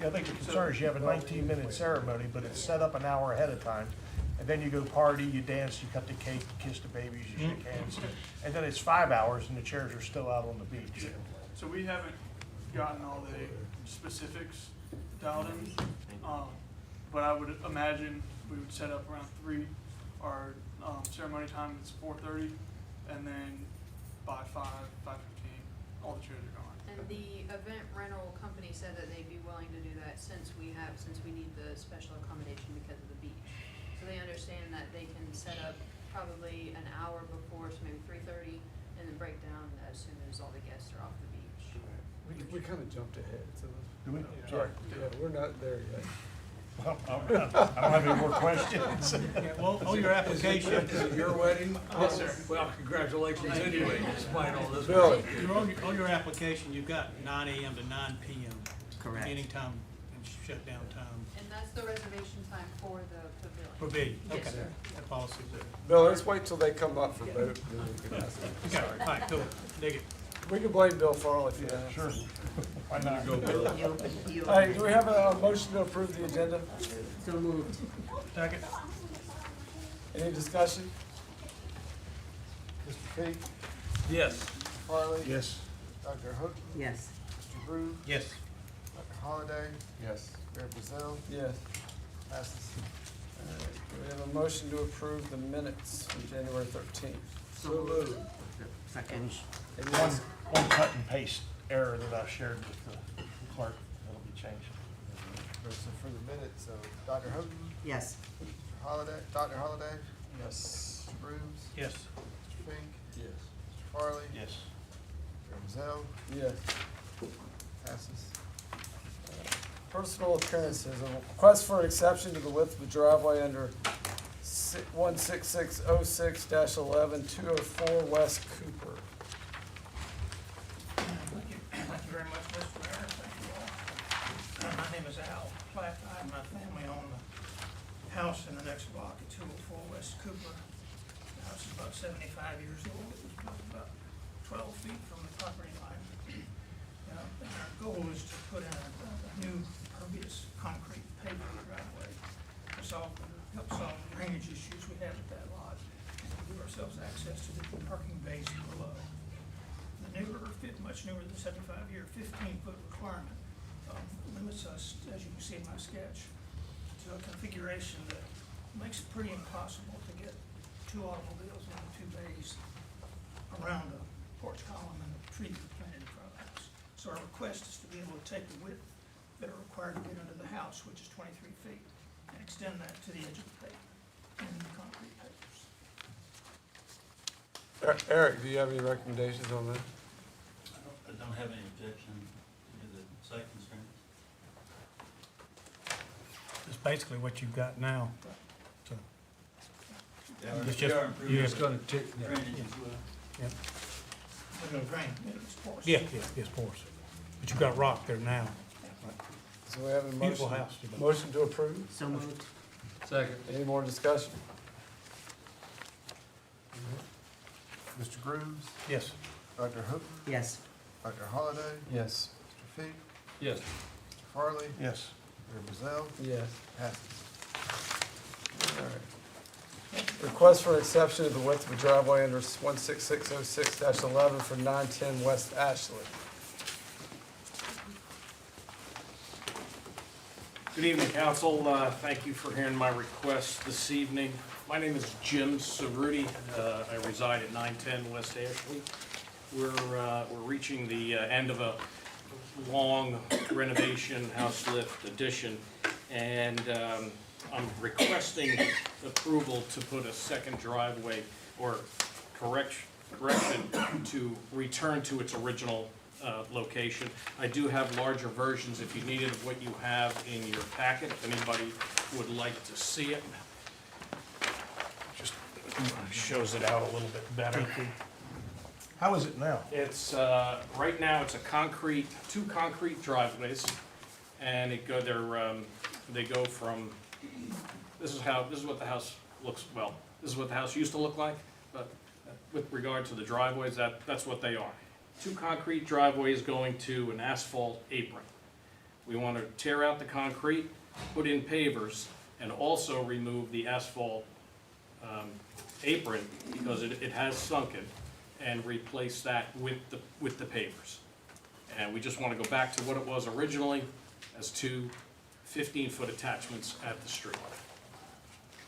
Yeah, I think the concern is you have a 19-minute ceremony, but it's set up an hour ahead of time. And then you go party, you dance, you cut the cake, you kiss the babies, you shake hands. And then it's 5 hours and the chairs are still out on the beach. So we haven't gotten all the specifics dialed in, but I would imagine we would set up around 3. Our ceremony time is 4:30, and then by 5:15, all the chairs are gone. And the event rental company said that they'd be willing to do that since we need the special accommodation because of the beach. So they understand that they can set up probably an hour before, so maybe 3:30, and then break down as soon as all the guests are off the beach. We kind of jumped ahead, so. Do we? Yeah. Sorry. Yeah, we're not there yet. Well, I don't have any more questions. Well, on your application, Is it your wedding? Yes, sir. Well, congratulations anyway, despite all this. Billy. on your application, you've got 9 a.m. to 9 p.m. Correct. Beginning time and shutdown time. And that's the reservation time for the pavilion. For B, Yes, okay. sir. That policy's there. Bill, let's wait till they come up for vote. Then we can ask them. Okay, all right, cool. Dig it. We can blame Bill Farley for that. Sure. Why not? You All right, do we have a motion to approve the agenda? So moved. Second? Any discussion? Mr. Peak, Yes. Farley? Yes. Dr. Hook, Yes. Mr. Brew, Yes. Dr. Holliday, Yes. Mayor Brazil, Yes. passes. All right, do we have a motion to approve the minutes from January 13th? So moved. Second. One cut and paste error that I shared with the clerk, that'll be changed. So for the minutes, so Dr. Hook, Yes. Holliday, Dr. Holliday, Yes. Mr. Brews, Yes. Mr. Fink, Yes. Mr. Farley, Yes. Mayor Brazil, Yes. passes. Personal appearances, a request for an exception to the width of the driveway under 16606-11, 204 West Cooper. Thank you very much, Mr. Mayor. Thank you all. My name is Al Platt. I and my family own the house in the next block at 204 West Cooper. The house is about 75 years old. It was built about 12 feet from the property line. And our goal is to put in a new pervious concrete paved driveway to solve the help solve the drainage issues we have at that lot, and to give ourselves access to the parking bays below. The much newer than 75-year 15-foot requirement limits us, as you can see in my sketch, to a configuration that makes it pretty impossible to get two automobiles into two bays around a porch column and a tree planted in front of the house. So our request is to be able to take the width that are required to get into the house, which is 23 feet, and extend that to the edge of the pavement and the concrete pavers. Eric, do you have any recommendations on that? I don't have any objection to the site constraints. It's basically what you've got now. So, It's We just- are improving You're just the gonna take, drainage as well. We're gonna drain, it's porous. yes, porous. But you've got rock there now. So we have a Beautiful motion, house. Steve. motion to approve. So moved. second. Any more discussion? Mr. Grooves, Yes. Dr. Hooker, Yes. Dr. Holliday, Yes. Mr. Fee, Yes. Mr. Farley, Yes. Mayor Bazell, Yes. passes. All right. Request for exception of the width of a driveway under 16606-11 for 910 West Ashley. Good evening, council. Thank you for hearing my request this evening. My name is Jim Cerruti. I reside at 910 West Ashley. We're reaching the end of a long renovation, house lift addition, and I'm requesting approval to put a second driveway or correction to return to its original location. I do have larger versions if you needed of what you have in your packet, if anybody would like to see it. Just shows it out a little bit better. How is it now? It's, right now, it's two concrete driveways, and they go from, this is what the house looks, well, this is what the house used to look like, but with regard to the driveways, that's what they are. Two concrete driveways going to an asphalt apron. We want to tear out the concrete, put in pavers, and also remove the asphalt apron because it has sunken, and replace that with the pavers. And we just want to go back to what it was originally as two 15-foot attachments at the street.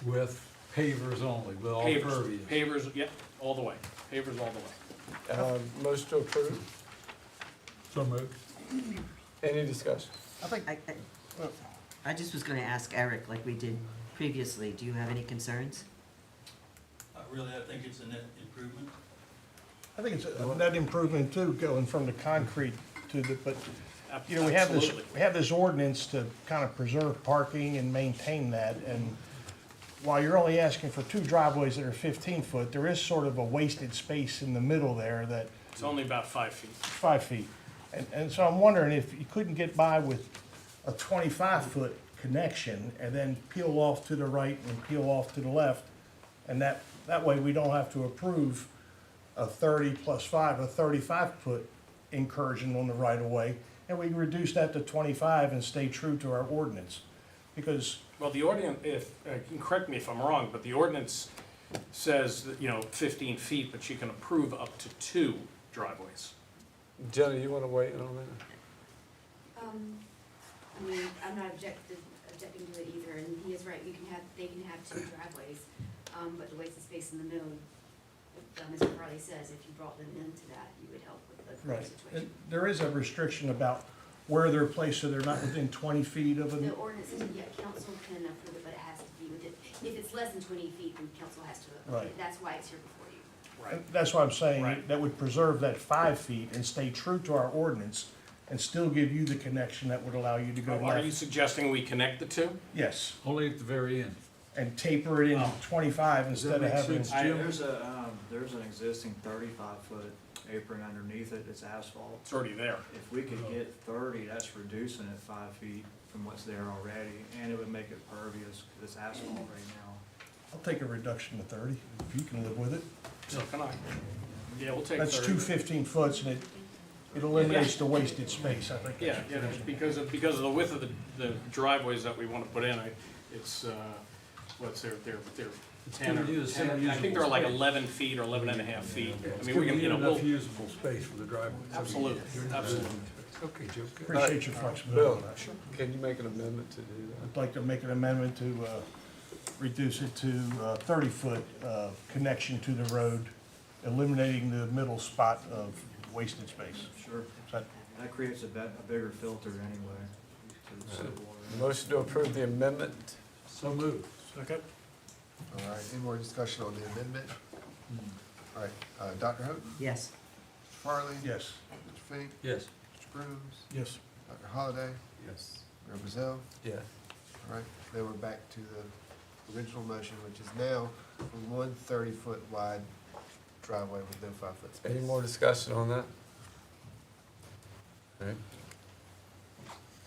With pavers only, with all Pavers, pervious. pavers, yep, all the way. Pavers all the way. Motion to approve. So moved. Any discussion? I just was gonna ask Eric, like we did previously, do you have any concerns? Really, I think it's a net improvement. I think it's a net improvement too, going from the concrete to the, but, you know, we have this ordinance to kind of preserve parking and maintain that, and while you're only asking for two driveways that are 15 foot, there is sort of a wasted space in the middle there that, It's only about 5 feet. 5 feet. And so I'm wondering if you couldn't get by with a 25-foot connection and then peel off to the right and peel off to the left, and that way we don't have to approve a 30 plus 5, a 35-foot incursion on the right-of-way, and we can reduce that to 25 and stay true to our ordinance. Because, Well, the ordinance, correct me if I'm wrong, but the ordinance says that, 15 feet, but you can approve up to 2 driveways. Jenna, you want to weigh in on that? I mean, I'm not objecting to it either, and he is right, they can have 2 driveways, but the wasted space in the middle, Mr. Farley says, if you brought them into that, you would help with the right, situation. there is a restriction about where they're placed, so they're not within 20 feet of The an, ordinance says, yeah, council can approve it, but it has to be within, if it's less than 20 feet, then council has to approve Right. it. That's why it's here before you. Right. that's what I'm saying, Right. that would preserve that 5 feet and stay true to our ordinance and still give you the connection that would allow you to go Are you left. suggesting we connect the 2? Yes, Only at the very end. and taper it in 25 Does instead that of make having. sense, Jim? There's an existing 35-foot apron underneath it, it's asphalt. It's already there. If we could get 30, that's reducing it 5 feet from what's there already, and it would make it pervious, because it's asphalt right now. I'll take a reduction to 30, if you can live with it. So can I. Yeah, we'll take 30. That's two 15-foots, and it eliminates the wasted space, I think. Yeah, because of the width of the driveways that we want to put in, what's their 10 or Giving you the 10, same I think they're usable like space. 11 feet or 11 and a half feet. I It's mean, we giving can, you we'll, enough usable space for the driveway. absolutely, absolutely. Okay, Joe. good. Appreciate your flexibility Bill, on that. can you make an amendment to do I'd like to make an amendment to reduce it to 30-foot connection to the road, eliminating the middle spot of wasted space. Sure. Is that- That creates a bigger filter anyway to the that? water. Motion to approve the amendment. So moved. Okay. All right, any more discussion on the amendment? All right, Dr. Houghton? Yes. Mr. Farley? Yes. Mr. Fink? Yes. Mr. Grooms? Yes. Dr. Holliday? Yes. Mayor Brazil? Yeah. All right, then we're back to the original motion, which is now a 1 30-foot wide driveway with no 5-foot space. Any more discussion on that? All right.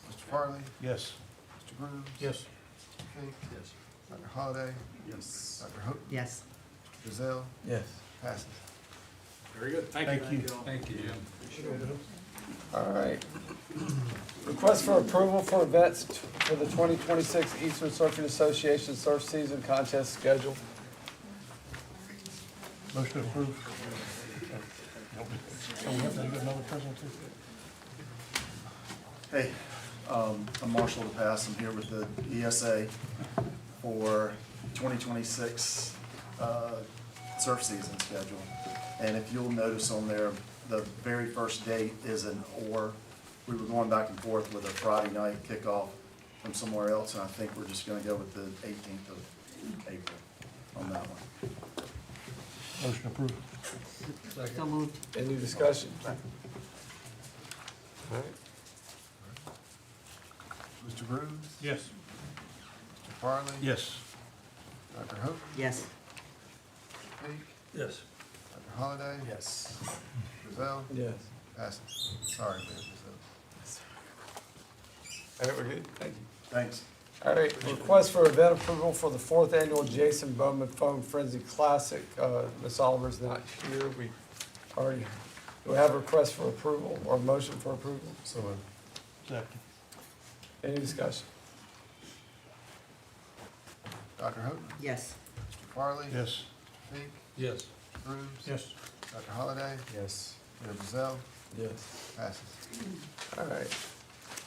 Mr. Farley? Yes. Mr. Grooms? Yes. Mr. Fink? Yes. Dr. Holliday? Yes. Dr. Houghton? Yes. Brazil? Yes. Passes. Very good, thank you. Thank you. Thank you, Jim. All right. Request for approval for events for the 2026 Eastern Surfing Association Surf Season Contest schedule. Motion approved. So we have to do another presentation? Hey, I'm Marshall DePass. I'm here with the ESA for 2026 surf season schedule. And if you'll notice on there, the very first date is an or. We were going back and forth with a Friday night kickoff from somewhere else, and I think we're just gonna go with the 18th of April on that one. Motion approved. So moved. Any discussion? All right. Mr. Grooms? Yes. Mr. Farley? Yes. Dr. Houghton? Yes. Mr. Fink? Yes. Dr. Holliday? Yes. Brazil? Yes. Passes. Sorry, Mayor Brazil. All right, we're good. Thank you. Thanks. All right, request for event approval for the 4th annual Jason Bowman Foam Frenzy Classic. Ms. Oliver's not here. We already, do we have a request for approval or motion for approval? So, Second. any discussion? Dr. Houghton? Yes. Mr. Farley? Yes. Mr. Fink? Yes. Mr. Grooms? Yes. Dr. Holliday? Yes. Mayor Brazil? Yes. Passes. All right.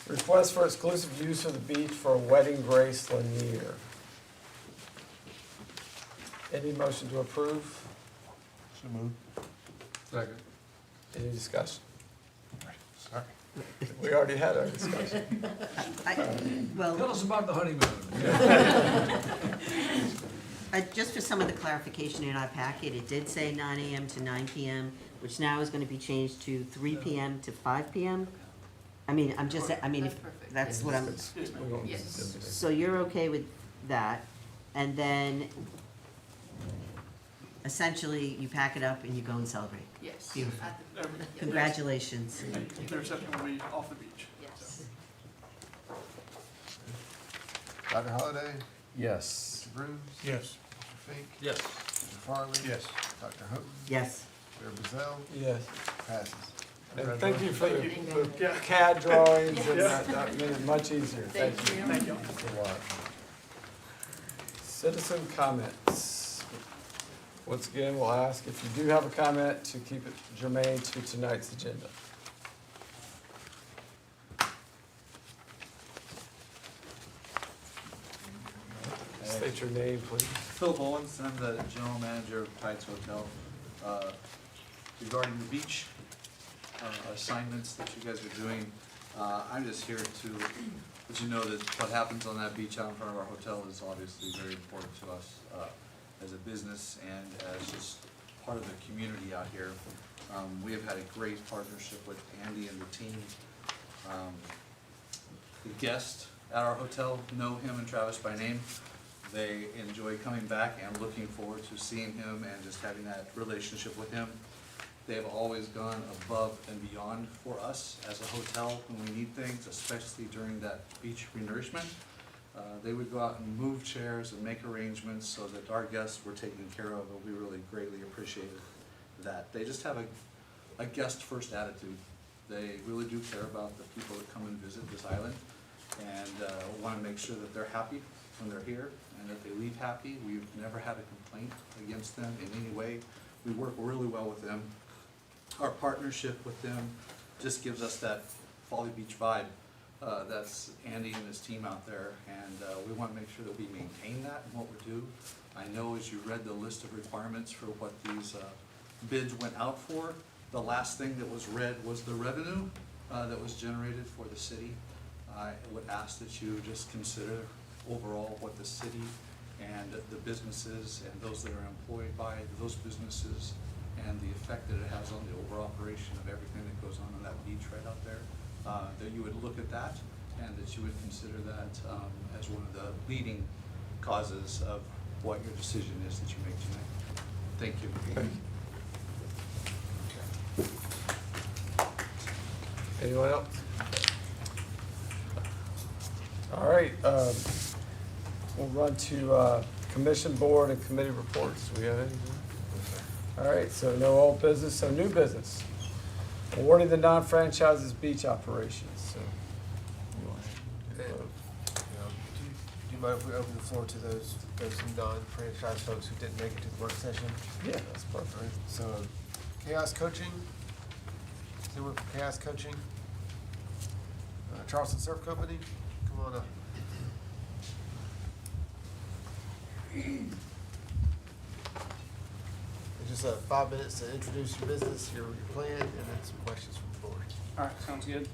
Request for exclusive use of the beach for a wedding Grace Lanier. Any motion to approve? So moved. Second. Any discussion? Sorry. We already had our discussion. Well, Tell us about the honeymoon. just for some of the clarification in our packet, it did say 9 AM to 9 PM, which now is gonna be changed to 3 PM to 5 PM. I mean, I'm just, I mean, That's if, perfect. that's what I'm, Yes, ma'am. We won't- Yes. so you're okay with that? And then essentially you pack it up and you go and celebrate. Yes. Beautiful. At the- Everything. yes. Congratulations. The reception will be off the beach. Yes. Dr. Holliday? Yes. Mr. Grooms? Yes. Mr. Fink? Yes. Mr. Farley? Yes. Dr. Houghton? Yes. Mayor Brazil? Yes. Passes. And thank you for Thank you. the CAD drawings, and that made it much easier. Thank you. Thank you. Thanks a lot. Citizen comments. Once again, we'll ask if you do have a comment to keep it germane to tonight's agenda. State your name, please. Phil Owens, I'm the general manager of Tides Hotel. Regarding the beach assignments that you guys are doing, I'm just here to let you know that what happens on that beach out in front of our hotel is obviously very important to us as a business and as just part of the community out here. We have had a great partnership with Andy and the team. The guests at our hotel know him and Travis by name. They enjoy coming back and looking forward to seeing him and just having that relationship with him. They have always gone above and beyond for us as a hotel when we need things, especially during that beach renourishment. They would go out and move chairs and make arrangements so that our guests were taken care of, and we really greatly appreciated that. They just have a guest-first attitude. They really do care about the people that come and visit this island and want to make sure that they're happy when they're here and that they leave happy. We've never had a complaint against them in any way. We work really well with them. Our partnership with them just gives us that Folly Beach vibe. That's Andy and his team out there, and we want to make sure that we maintain that in what we do. I know as you read the list of requirements for what these bids went out for, the last thing that was read was the revenue that was generated for the city. I would ask that you just consider overall what the city and the businesses and those that are employed by those businesses and the effect that it has on the overall operation of everything that goes on that beach right out there, that you would look at that and that you would consider that as one of the leading causes of what your decision is that you make tonight. Thank you. Anyone else? All right, we'll run to commission, board, and committee reports. We have anything? All right, so no old business, so new business. Awarding the non-franchises beach operations, so. Do you mind if we open the floor to those non-franchise folks who didn't make it to the work session? Yeah, that's perfect. So, Chaos Coaching, someone from Chaos Coaching? Charleston Surf Company, come on up. Just 5 minutes to introduce your business, your plan, and then some questions from the board. All right, sounds good.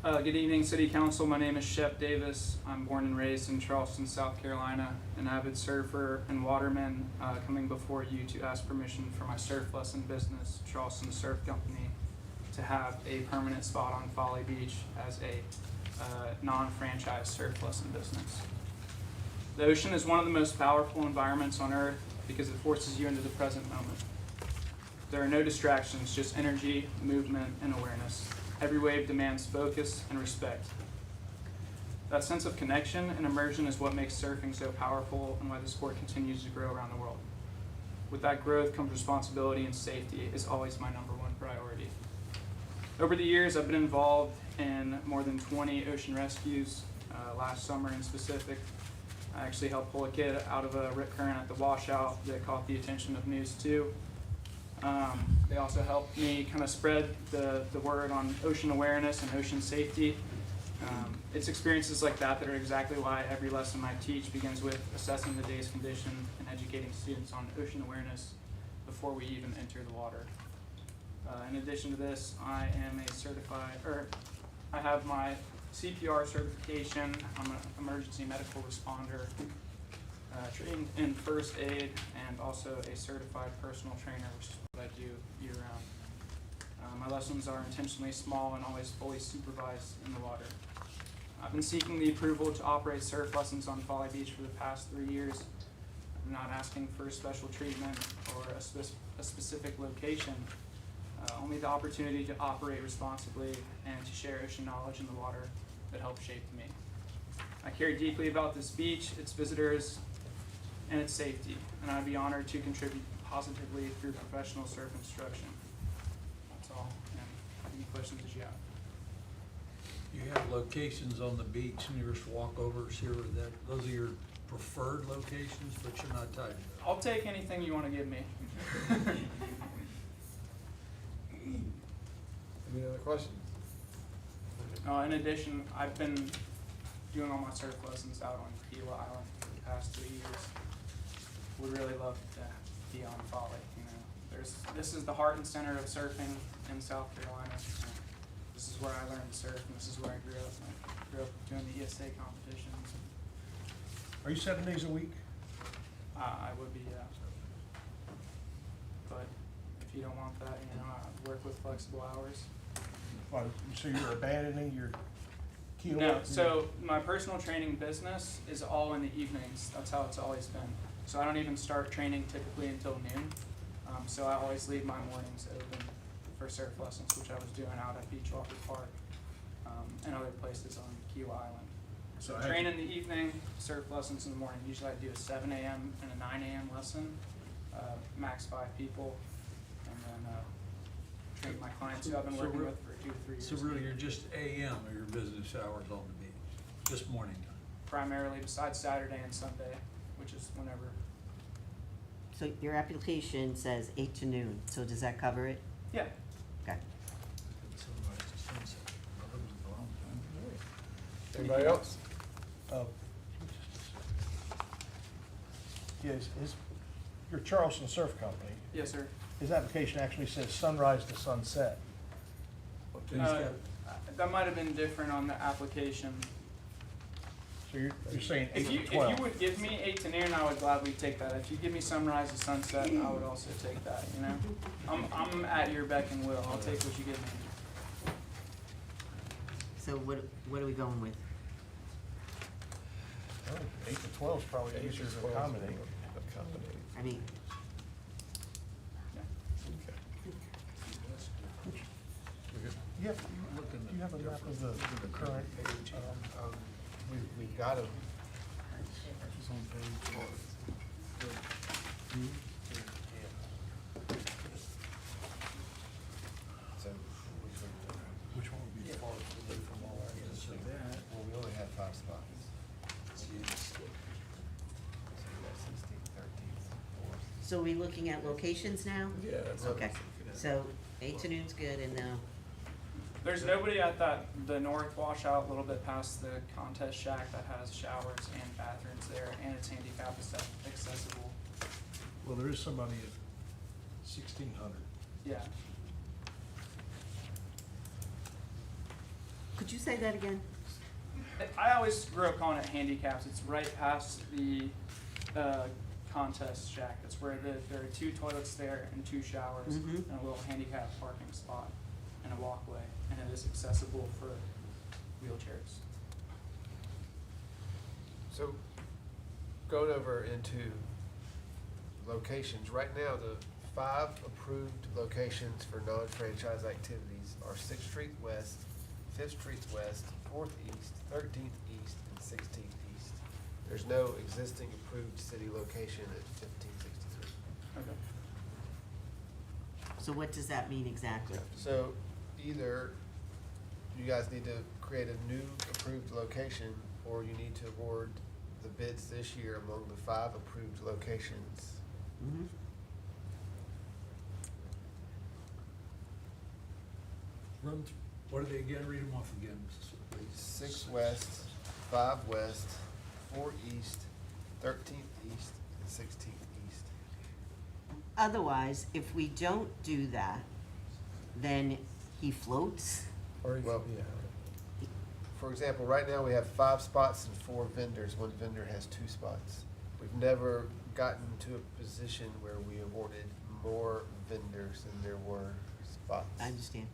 Good evening, City Council. My name is Shep Davis. I'm born and raised in Charleston, South Carolina, an avid surfer and waterman, coming before you to ask permission for my surf lesson business, Charleston Surf Company, to have a permanent spot on Folly Beach as a non-franchise surf lesson business. The ocean is one of the most powerful environments on Earth because it forces you into the present moment. There are no distractions, just energy, movement, and awareness. Every wave demands focus and respect. That sense of connection and immersion is what makes surfing so powerful and why the sport continues to grow around the world. With that growth comes responsibility, and safety is always my number one priority. Over the years, I've been involved in more than 20 ocean rescues. Last summer in specific, I actually helped pull a kid out of a rip current at the washout that caught the attention of News 2. They also helped me kind of spread the word on ocean awareness and ocean safety. It's experiences like that that are exactly why every lesson I teach begins with assessing the day's condition and educating students on ocean awareness before we even enter the water. In addition to this, I am a certified, or I have my CPR certification. I'm an emergency medical responder, trained in first aid, and also a certified personal trainer, which is what I do year-round. My lessons are intentionally small and always fully supervised in the water. I've been seeking the approval to operate surf lessons on Folly Beach for the past 3 years. I'm not asking for special treatment or a specific location, only the opportunity to operate responsibly and to share ocean knowledge in the water that helped shape me. I care deeply about this beach, its visitors, and its safety, and I'd be honored to contribute positively through professional surf instruction. That's all, and any questions that you have? You have locations on the beach, nearest walkovers here, those are your preferred locations, but you're not tied to it. I'll take anything you want to give me. Any other questions? In addition, I've been doing all my surf lessons out on Kiowa Island for the past 3 years. Would really love to be on Folly. This is the heart and center of surfing in South Carolina. This is where I learned to surf, and this is where I grew up. I grew up doing the ESA competitions. Are you 7 days a week? I would be, yeah. But if you don't want that, I work with flexible hours. Well, so you're abandoning your Kiowa? No, so my personal training business is all in the evenings. That's how it's always been. So I don't even start training typically until noon. So I always leave my mornings open for surf lessons, which I was doing out at Beachwalker Park and other places on Kiowa Island. So train in the evening, surf lessons in the morning. Usually I do a 7 a.m. and a 9 a.m. lesson, max 5 people, and then train my clients who I've been working with for 2 to 3 years. So really, you're just AM or your business hours on the beach, just morning time? primarily, besides Saturday and Sunday, which is whenever. So your application says 8 to noon, so does that cover it? Yeah. Okay. Anybody else? Is your Charleston Surf Company, Yes, sir. his application actually says sunrise to sunset. That might have been different on the application. So you're saying 8 If to you 12? would give me 8 to noon, I would gladly take that. If you give me sunrise to sunset, I would also take that, you know? I'm at your beck and will. I'll take what you give me. So what are we going with? 8 to 12 is probably easier to accommodate. I mean, You have a map of the current, We've got them. So, which one would be the farthest away from all our areas? well, we only have 5 spots. So we got 16, 13, 4. so are we looking at locations now? Yeah, that's Okay, so 8 to noon's good, and now, There's nobody at the north washout, a little bit past the contest shack, that has showers and bathrooms there, and it's handicap accessible. Well, there is somebody at 1600. Yeah. could you say that again? I always grew up calling it handicaps. It's right past the contest shack. It's where there are 2 toilets there and 2 showers Mhm. and a little handicap parking spot and a walkway, and it is accessible for wheelchairs. So, going over into locations, right now, the 5 approved locations for non-franchise activities are 6th Street West, 5th Street West, 4th East, 13th East, and 16th East. There's no existing approved city location at 1563. Okay. So what does that mean exactly? So either you guys need to create a new approved location, or you need to award the bids this year among the 5 approved locations. Mhm. What are they again? Read them off again, please. 6 West, 5 West, 4 East, 13th East, and 16th East. Otherwise, if we don't do that, then he floats? Well, for example, right now we have 5 spots and 4 vendors. One vendor has 2 spots. We've never gotten to a position where we awarded more vendors than there were spots. I understand.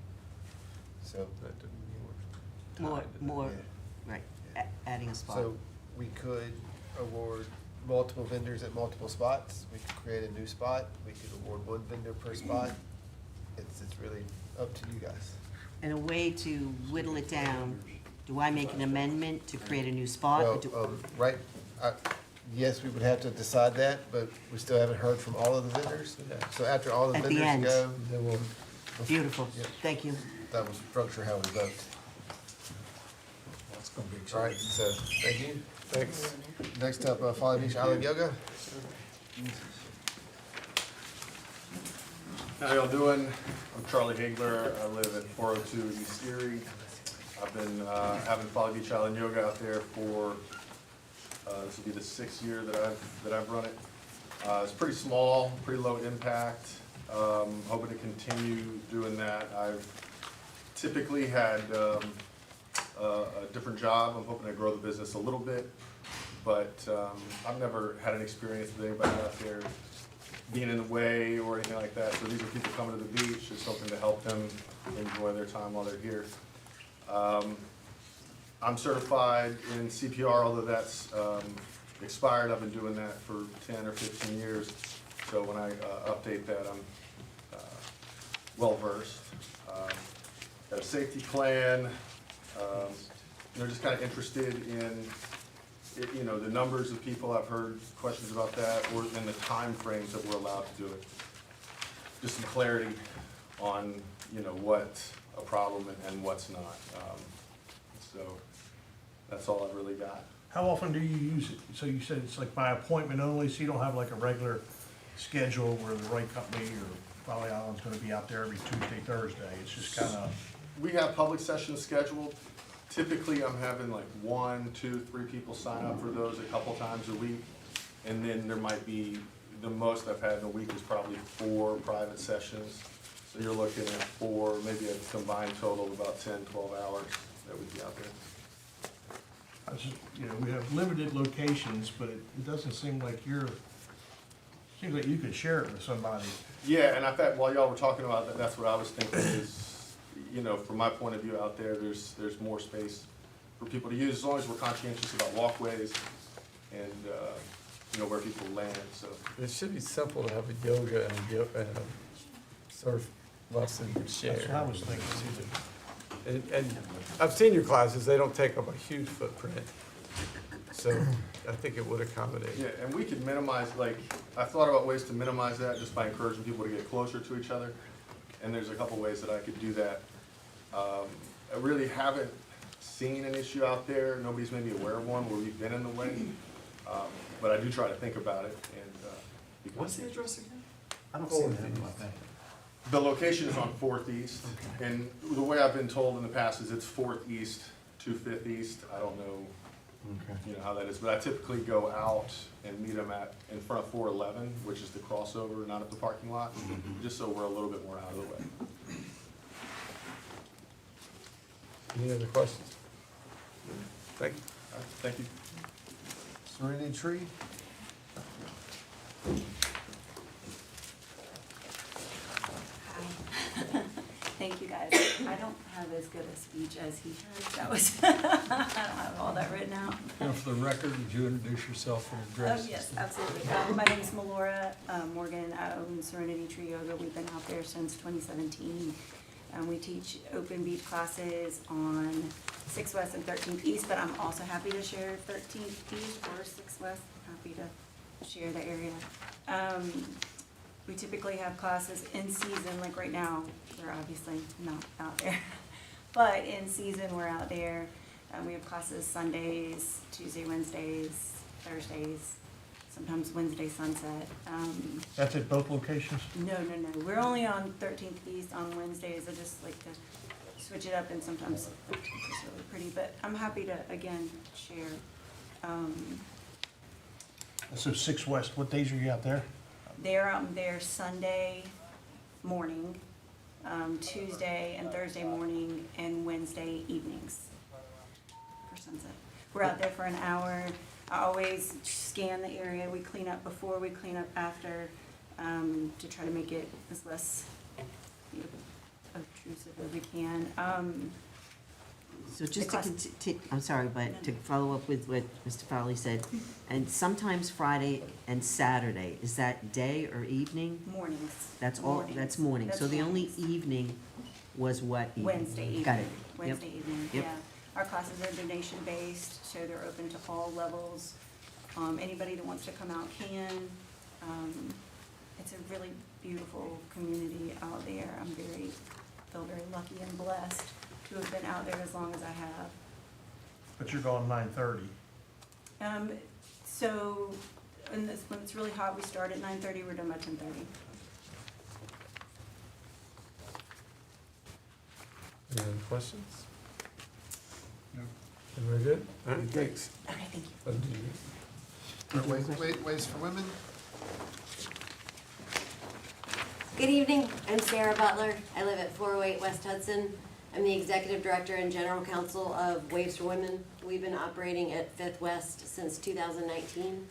So. More, Yeah. right, adding a spot. So we could award multiple vendors at multiple spots. We could create a new spot. We could award 1 vendor per spot. It's really up to you guys. And a way to whittle it down, do I make an amendment to create a new spot? or do- Well, right, yes, we would have to decide that, but we still haven't heard from all of the vendors. So after all the At the vendors end. go, then we'll. Beautiful, thank you. That will structure how we vote. That's gonna be All exciting. right, so, thank you. Thanks. Next up, Folly Beach Island Yoga. How y'all doing? I'm Charlie Hagler. I live at 402 East Erie. I've been having Folly Beach Island Yoga out there for this will be the 6th year that I've run it. It's pretty small, pretty low impact. Hoping to continue doing that. I've typically had a different job. I'm hoping to grow the business a little bit, but I've never had an experience with anybody out there being in the way or anything like that. So these are people coming to the beach, just hoping to help them enjoy their time while they're here. I'm certified in CPR, although that's expired. I've been doing that for 10 or 15 years. So when I update that, I'm well-versed. Got a safety plan. Just kind of interested in the numbers of people. I've heard questions about that, or in the time frames that we're allowed to do it. Just some clarity on, what's a problem and what's not. So that's all I've really got. How often do you use it? So you said it's like by appointment only, so you don't have like a regular schedule where the right company or Folly Island's gonna be out there every Tuesday, Thursday? It's just kinda, We have public sessions scheduled. Typically, I'm having like 1, 2, 3 people sign up for those a couple times a week. And then there might be, the most I've had in a week is probably 4 private sessions. So you're looking at 4, maybe a combined total of about 10, 12 hours that we'd be out there. I just, you know, we have limited locations, but it doesn't seem like seems like you could share it with somebody. Yeah, and I thought while y'all were talking about that, that's what I was thinking is, you know, from my point of view out there, there's more space for people to use, as long as we're conscientious about walkways and, you know, where people land, so. It should be simple to have a yoga and a surf lesson share. That's what I was thinking. And I've seen your classes, they don't take up a huge footprint, so I think it would accommodate. Yeah, and we could minimize, like, I thought about ways to minimize that just by encouraging people to get closer to each other. And there's a couple ways that I could do that. I really haven't seen an issue out there. Nobody's maybe aware of one where we've been in the way. But I do try to think about it and, What's the address again? I don't see that in my thing. The location is on 4th East, and the way I've been told in the past is it's 4th East to 5th East. I don't know, you know, how that is, but I typically go out and meet them in front of 411, which is the crossover, not at the parking lot, just so we're a little bit more out of the way. Any other questions? Thank you. All right, thank you. Serenity Tree? Thank you, guys. I don't have as good a speech as he has. That was, I don't have all that written out. And for the record, would you introduce yourself and address? Yes, absolutely. My name is Melora Morgan. I own Serenity Tree Yoga. We've been out there since 2017. We teach open beach classes on 6 West and 13th East, but I'm also happy to share 13th East or 6 West. I'm happy to share the area. We typically have classes in season, like right now, we're obviously not out there. But in season, we're out there. We have classes Sundays, Tuesday, Wednesdays, Thursdays, sometimes Wednesday sunset. That's at both locations? No. We're only on 13th East on Wednesdays. I just like to switch it up, and sometimes 13th is really pretty. But I'm happy to, again, share. So 6 West, what days are you out there? They're out there Sunday morning, Tuesday and Thursday morning, and Wednesday evenings for sunset. We're out there for an hour. I always scan the area. We clean up before, we clean up after, to try to make it as less, you know, obtrusive as we can. So just to I'm sorry, but to follow up with what Mr. Folly said, and sometimes Friday and Saturday, is that day or evening? Mornings. That's all, Mornings. that's morning. So That's the only mornings. evening was what evening? Wednesday evening. Got it. Wednesday Yep. evening, Yep. yeah. Our classes are donation-based, so they're open to all levels. Anybody that wants to come out can. It's a really beautiful community out there. Feel very lucky and blessed to have been out there as long as I have. But you're going 9:30. So, when it's really hot, we start at 9:30, we're done by 10:30. Any other questions? No. Very good. All right, thanks. Okay, thank you. Ways for women? Good evening, I'm Sarah Butler. I live at 408 West Hudson. I'm the Executive Director and General Counsel of Waves for Women. We've been operating at 5th West since 2019.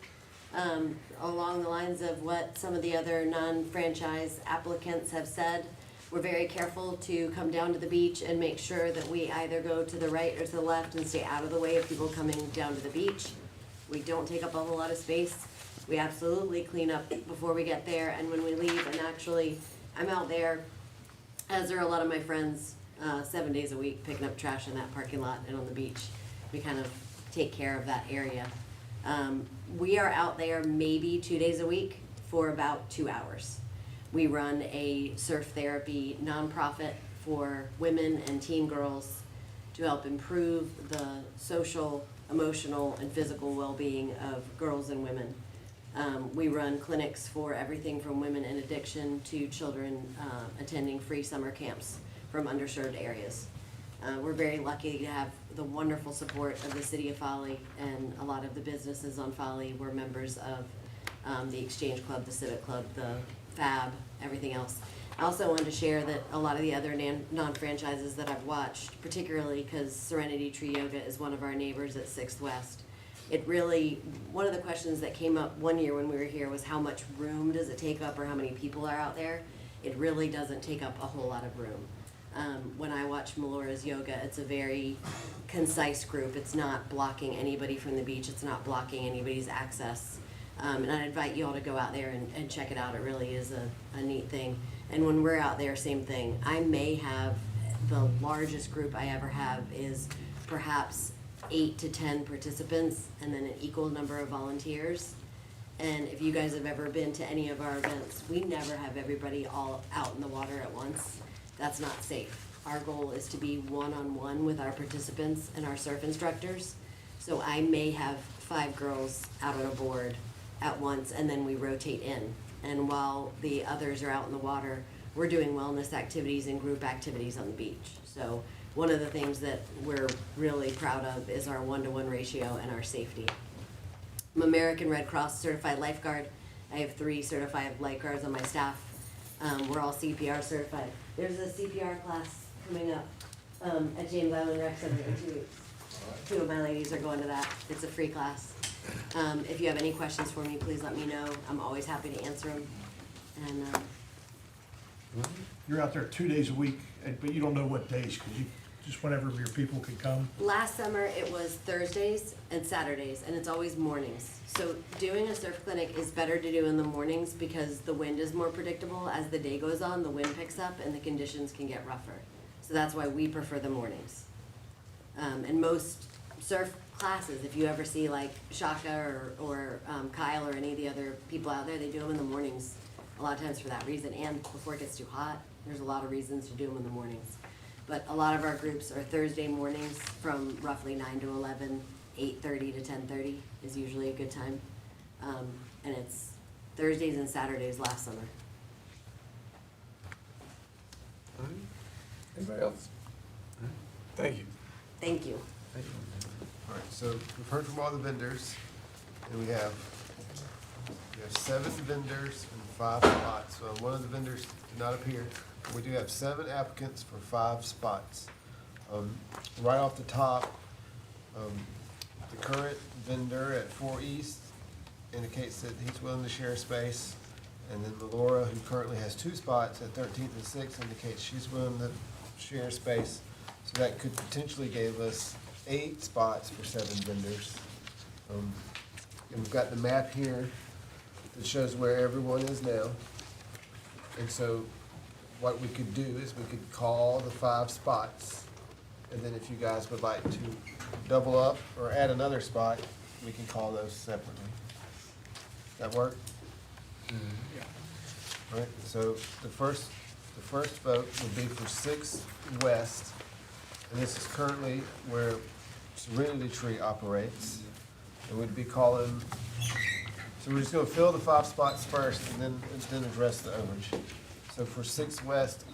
Along the lines of what some of the other non-franchise applicants have said, we're very careful to come down to the beach and make sure that we either go to the right or to the left and stay out of the way of people coming down to the beach. We don't take up a whole lot of space. We absolutely clean up before we get there and when we leave, and actually, I'm out there, as are a lot of my friends, 7 days a week, picking up trash in that parking lot and on the beach. We kind of take care of that area. We are out there maybe 2 days a week for about 2 hours. We run a surf therapy nonprofit for women and teen girls to help improve the social emotional and physical well-being of girls and women. We run clinics for everything from women in addiction to children attending free summer camps from underserved areas. We're very lucky to have the wonderful support of the city of Folly, and a lot of the businesses on Folly were members of the Exchange Club, the Civic Club, the Fab, everything else. I also wanted to share that a lot of the other non-franchises that I've watched, particularly because Serenity Tree Yoga is one of our neighbors at 6th West, it really, one of the questions that came up one year when we were here was how much room does it take up or how many people are out there? It really doesn't take up a whole lot of room. When I watch Melora's yoga, it's a very concise group. It's not blocking anybody from the beach. It's not blocking anybody's access. And I invite you all to go out there and check it out. It really is a neat thing. And when we're out there, same thing. I may have, the largest group I ever have is perhaps 8 to 10 participants and then an equal number of volunteers. And if you guys have ever been to any of our events, we never have everybody all out in the water at once. That's not safe. Our goal is to be one-on-one with our participants and our surf instructors. So I may have 5 girls out on a board at once, and then we rotate in. And while the others are out in the water, we're doing wellness activities and group activities on the beach. So one of the things that we're really proud of is our 1-to-1 ratio and our safety. I'm American Red Cross certified lifeguard. I have 3 certified lifeguards on my staff. We're all CPR certified. There's a CPR class coming up at James Island Rec Center in 2 weeks. 2 of my ladies are going to that. It's a free class. If you have any questions for me, please let me know. I'm always happy to answer them. And You're out there 2 days a week, but you don't know what days, because you, just whenever your people can come. last summer, it was Thursdays and Saturdays, and it's always mornings. So doing a surf clinic is better to do in the mornings because the wind is more predictable. As the day goes on, the wind picks up and the conditions can get rougher. So that's why we prefer the mornings. And most surf classes, if you ever see like Shaka or Kyle or any of the other people out there, they do them in the mornings a lot of times for that reason. And before it gets too hot, there's a lot of reasons to do them in the mornings. But a lot of our groups are Thursday mornings from roughly 9 to 11, 8:30 to 10:30 is usually a good time. And it's Thursdays and Saturdays last summer. Anybody else? Thank you. Thank you. All right, so we've heard from all the vendors, and we have 7 vendors and 5 spots. So one of the vendors did not appear. We do have 7 applicants for 5 spots. Right off the top, the current vendor at 4 East indicates that he's willing to share space. And then Melora, who currently has 2 spots at 13th and 6th, indicates she's willing to share space. So that could potentially give us 8 spots for 7 vendors. And we've got the map here that shows where everyone is now. And so what we could do is we could call the 5 spots. And then if you guys would like to double up or add another spot, we can call those separately. That work? Yeah. All right, so the first vote would be for 6 West. And this is currently where Serenity Tree operates. And we'd be calling, so we're just gonna fill the 5 spots first and then address the overage. So for 6 West,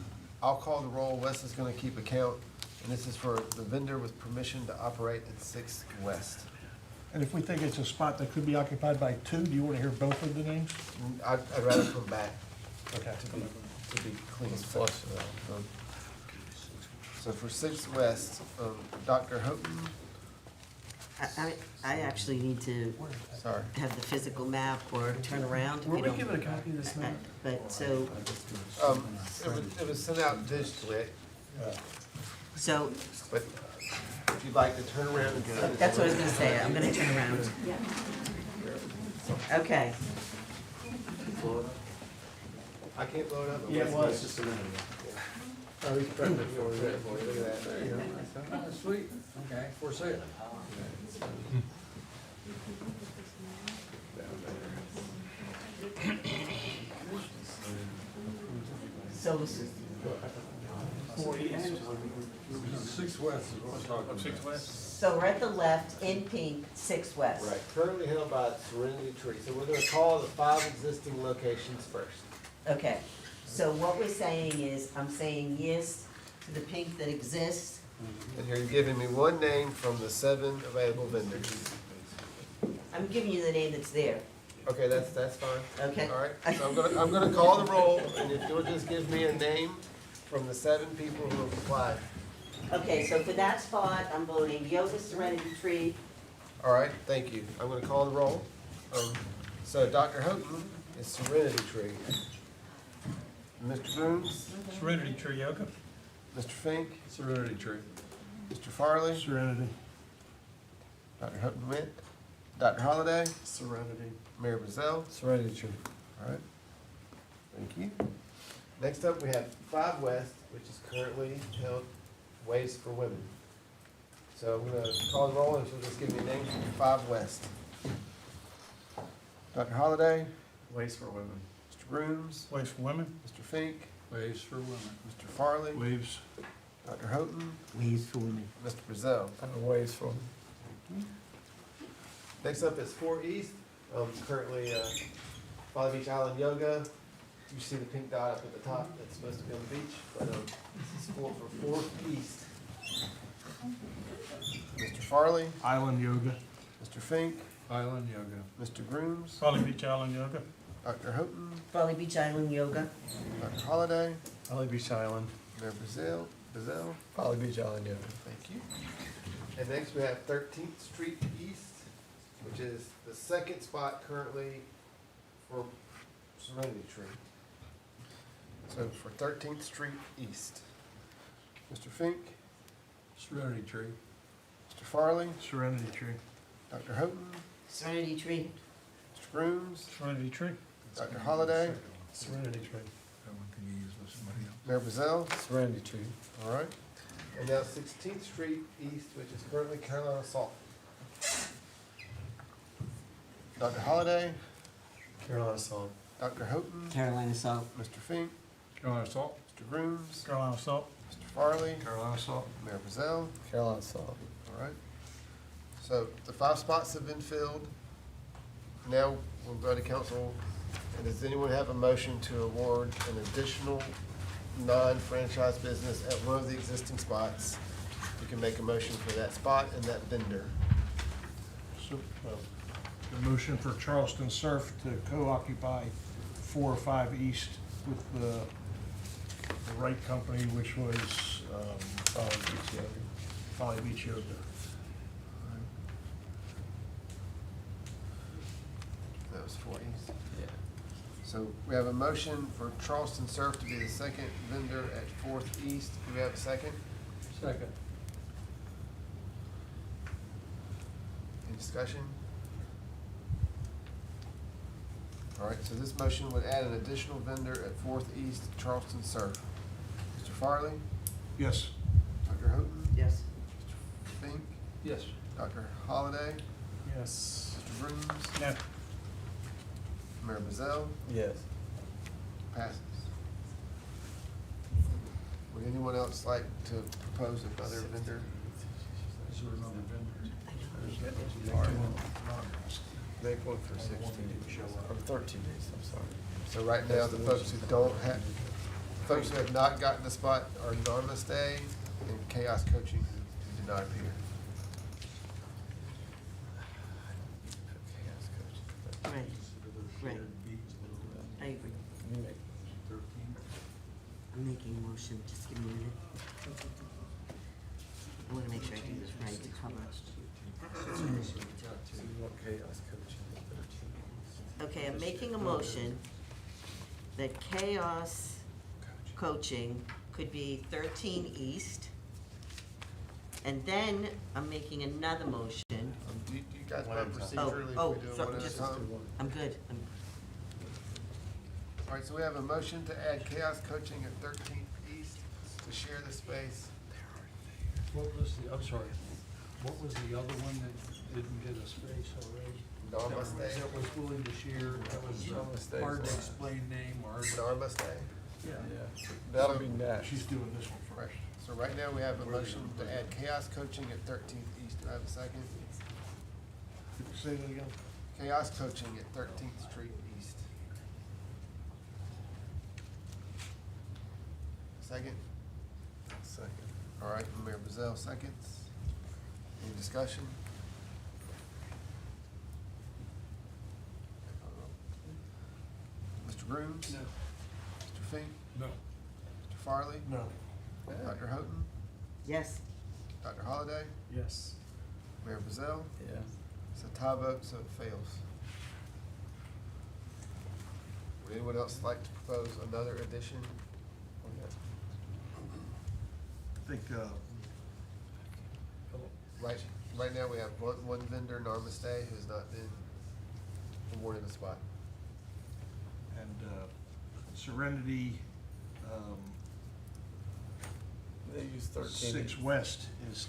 I'll call the roll. Wes is gonna keep account. And this is for the vendor with permission to operate at 6 West. And if we think it's a spot that could be occupied by 2, do you want to hear both of the names? I'd rather come back Okay. to be clean. So for 6 West, Dr. Houghton, I actually need to sorry. have the physical map or turn around. If Were you we don't- given a copy of this map? But so, It was sent out digitally. so, But if you'd like to turn around and send it. that's what I was gonna say, I'm gonna turn around. Okay, I can't load up. Yeah, it was. Just a minute. Oh, he's prepping it for you. Look at that. There you go. Sweet, okay, for sale. so this is, 6 West is what we're talking about. 6 West? So we're at the left, in pink, 6 West. Right, currently held by Serenity Tree. So we're gonna call the 5 existing locations first. Okay, so what we're saying is, I'm saying yes to the pink that exists. And you're giving me one name from the 7 available vendors. I'm giving you the name that's there. Okay, that's fine. Okay. All right, so I'm gonna call the roll, and if you'll just give me a name from the 7 people who have applied. Okay, so for that spot, I'm voting Yoga Serenity Tree. All right, thank you. I'm gonna call the roll. So Dr. Houghton is Serenity Tree. Mr. Boones, Serenity Tree Yoga. Mr. Fink, Serenity Tree. Mr. Farley, Serenity. Dr. Houghton went. Dr. Holliday, Serenity. Mayor Brazil. Serenity Tree. All right. Thank you. Next up, we have 5 West, which is currently held Ways for Women. So I'm gonna call the roll, and she'll just give me a name from 5 West. Dr. Holliday, Ways for Women. Mr. Brooms, Ways for Women. Mr. Fink, Waves for women. Mr. Farley, Waves. Dr. Houghton, Ways for Women. Mr. Brazil. Ways for Next up is 4 East, currently Folly Beach Island Yoga. You see the pink dot up at the top, that's supposed to be on the beach, but this is for 4 East. Mr. Farley, Island Yoga. Mr. Fink, Island yoga. Mr. Grooms, Folly Beach Island Yoga. Dr. Houghton, Folly Beach Island Yoga. Dr. Holliday, Folly Beach Island. Mayor Brazil, Folly Beach Island Yoga. thank you. And next we have 13th Street East, which is the second spot currently for Serenity Tree. So for 13th Street East, Mr. Fink, Serenity Tree. Mr. Farley, Serenity Tree. Dr. Houghton, Serenity Tree. Mr. Grooms, Serenity Tree. Dr. Holliday, Serenity Tree. That one can be used with somebody else. Mayor Brazil, Serenity Tree. all right. And now 16th Street East, which is currently Carolina Salt. Dr. Holliday, Carolina Salt. Dr. Houghton, Carolina Salt. Mr. Fink, Carolina Salt. Mr. Grooms, Carolina Salt. Mr. Farley, Carolina Salt. Mayor Brazil, Carolina Salt. all right. So the 5 spots have been filled. Now we'll go to council. And does anyone have a motion to award an additional non-franchise business at one of the existing spots? You can make a motion for that spot and that vendor. So, the motion for Charleston Surf to co-occupy 4 or 5 East with the right company, which was, Folly Beach Yoga. That was 4 East? Yeah. So we have a motion for Charleston Surf to be the second vendor at 4th East. Do we have a second? Second. Any discussion? All right, so this motion would add an additional vendor at 4th East Charleston Surf. Mr. Farley, Yes. Dr. Houghton, Yes. Mr. Fink, Yes. Dr. Holliday, Yes. Mr. Brooms, No. Mayor Brazil, Yes. passes. Would anyone else like to propose another vendor? Is there another vendor? They vote for 16 or 13 days, I'm sorry. So right now, the folks who don't have, folks who have not gotten the spot are Namaste and Chaos Coaching who did not appear. Right. Right. I agree. I'm making a motion, just give me a minute. I wanna make sure I do this right to cover. Okay, I'm making a motion that Chaos Coaching could be 13 East. And then I'm making another motion. Do you guys mind procedurally if Oh, we do it sorry, one at a just- time? I'm good. All right, so we have a motion to add Chaos Coaching at 13th East to share the space. What was the, I'm sorry, what was the other one that didn't get a space already? Namaste. That was willing to share, that was Namaste. hard to explain name or. Namaste. Yeah. That'll be next. She's doing this one first. So right now, we have a motion to add chaos coaching at 13th East. Do I have a second? Say that again? Chaos coaching at 13th Street East. Second? Second. All right, Mayor Brazil seconds. Any discussion? Mr. Grooms? No. Mr. Fink? No. Mr. Farley? No. Dr. Houghton? Yes. Dr. Holliday? Yes. Mayor Brazil? Yeah. It's a tie vote, so it fails. Would anyone else like to propose another addition? I think, Right now, we have one vendor, Namaste, who's not been awarded a spot. and Serenity, They use 13. 6 West is,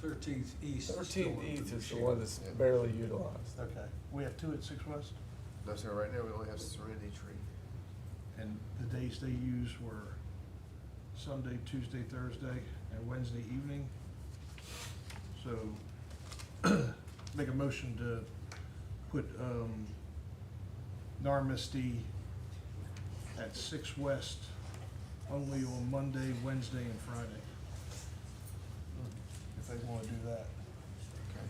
13th East. 13 East is the one that's barely utilized. okay. We have 2 at 6 West? No, sir, right now, we only have Serenity Tree. And the days they used were Sunday, Tuesday, Thursday, and Wednesday evening. So, make a motion to put, Narmisty at 6 West only on Monday, Wednesday, and Friday. If they wanna do that. Okay.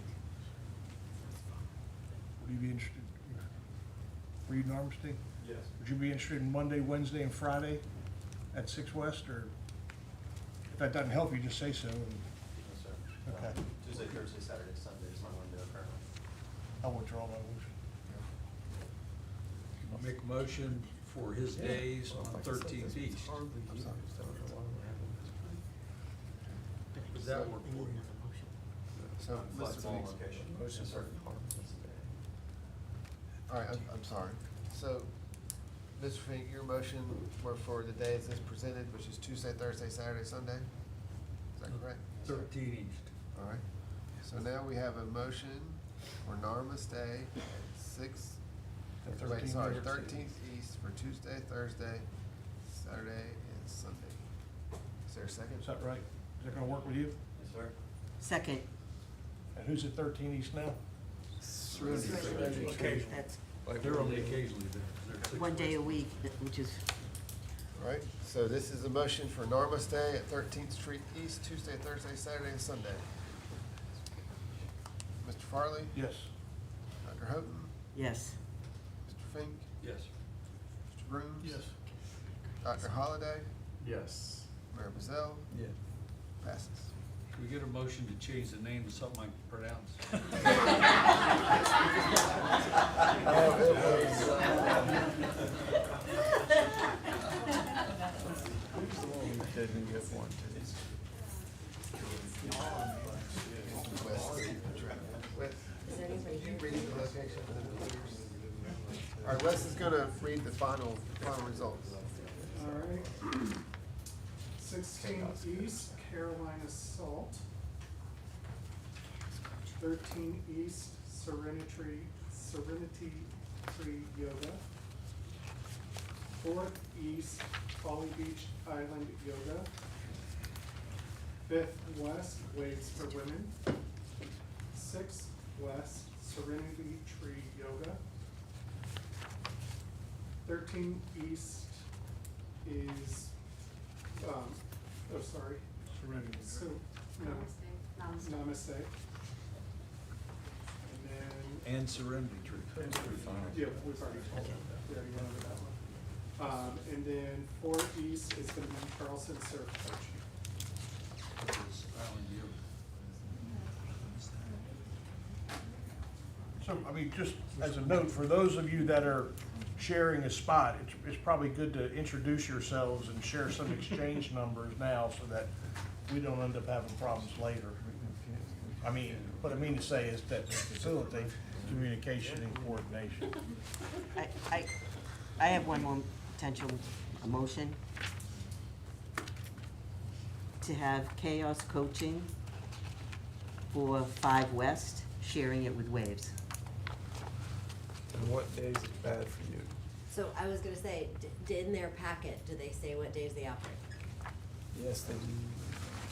Would you be interested? Were you Narmisty? Yes. Would you be interested in Monday, Wednesday, and Friday at 6 West, or if that doesn't help you, just say so. and- Yes, sir. Okay. Tuesday, Thursday, Saturday, Sunday is my window currently. I'll withdraw my motion. I'll make a motion for his days on 13th East. Does that work for you? So, Mr. Flexible Fink. location. Motion for All right, I'm sorry. So, Mr. Fink, your motion were for the days as presented, which is Tuesday, Thursday, Saturday, Sunday? Is that correct? 13 East. All right. So now we have a motion for Narmis Day, The wait, 13th sorry, East. 13th East for Tuesday, Thursday, Saturday, and Sunday. Is there a second? Is that right? Is that gonna work with you? Yes, sir. Second. And who's at 13 East now? Occasionally. That's They're only occasionally there. They're at 6 one day a West. week, which is, All right, so this is a motion for Narmis Day at 13th Street East, Tuesday, Thursday, Saturday, and Sunday. Mr. Farley? Yes. Dr. Houghton? yes. Mr. Fink? Yes. Mr. Grooms? Yes. Dr. Holliday? Yes. Mayor Brazil? Yeah. Passes. Can we get a motion to change the name to something I can pronounce? Didn't get one. Did you read the location? All right, Wes is gonna read the final results. All right. 16 East, Carolina Salt. 13 East, Serenity Tree Yoga. 4th East, Folly Beach Island Yoga. 5th West, Waves for Women. 6th West, Serenity Tree Yoga. 13 East is, Serenity. so, no, Namaste. And then, And Serenity Tree. yeah, we've already told them, we already went over that one. And then 4 East is gonna be Charleston Surf Coach. Which is Island View. So, I mean, just as a note, for those of you that are sharing a spot, it's probably good to introduce yourselves and share some exchange numbers now so that we don't end up having problems later. I mean, what I mean to say is that to facilitate communication and coordination. I have one more potential motion. To have chaos coaching for 5 West, sharing it with Waves. And what days is bad for you? So I was gonna say, in their packet, do they say what days they operate? Yes, they do.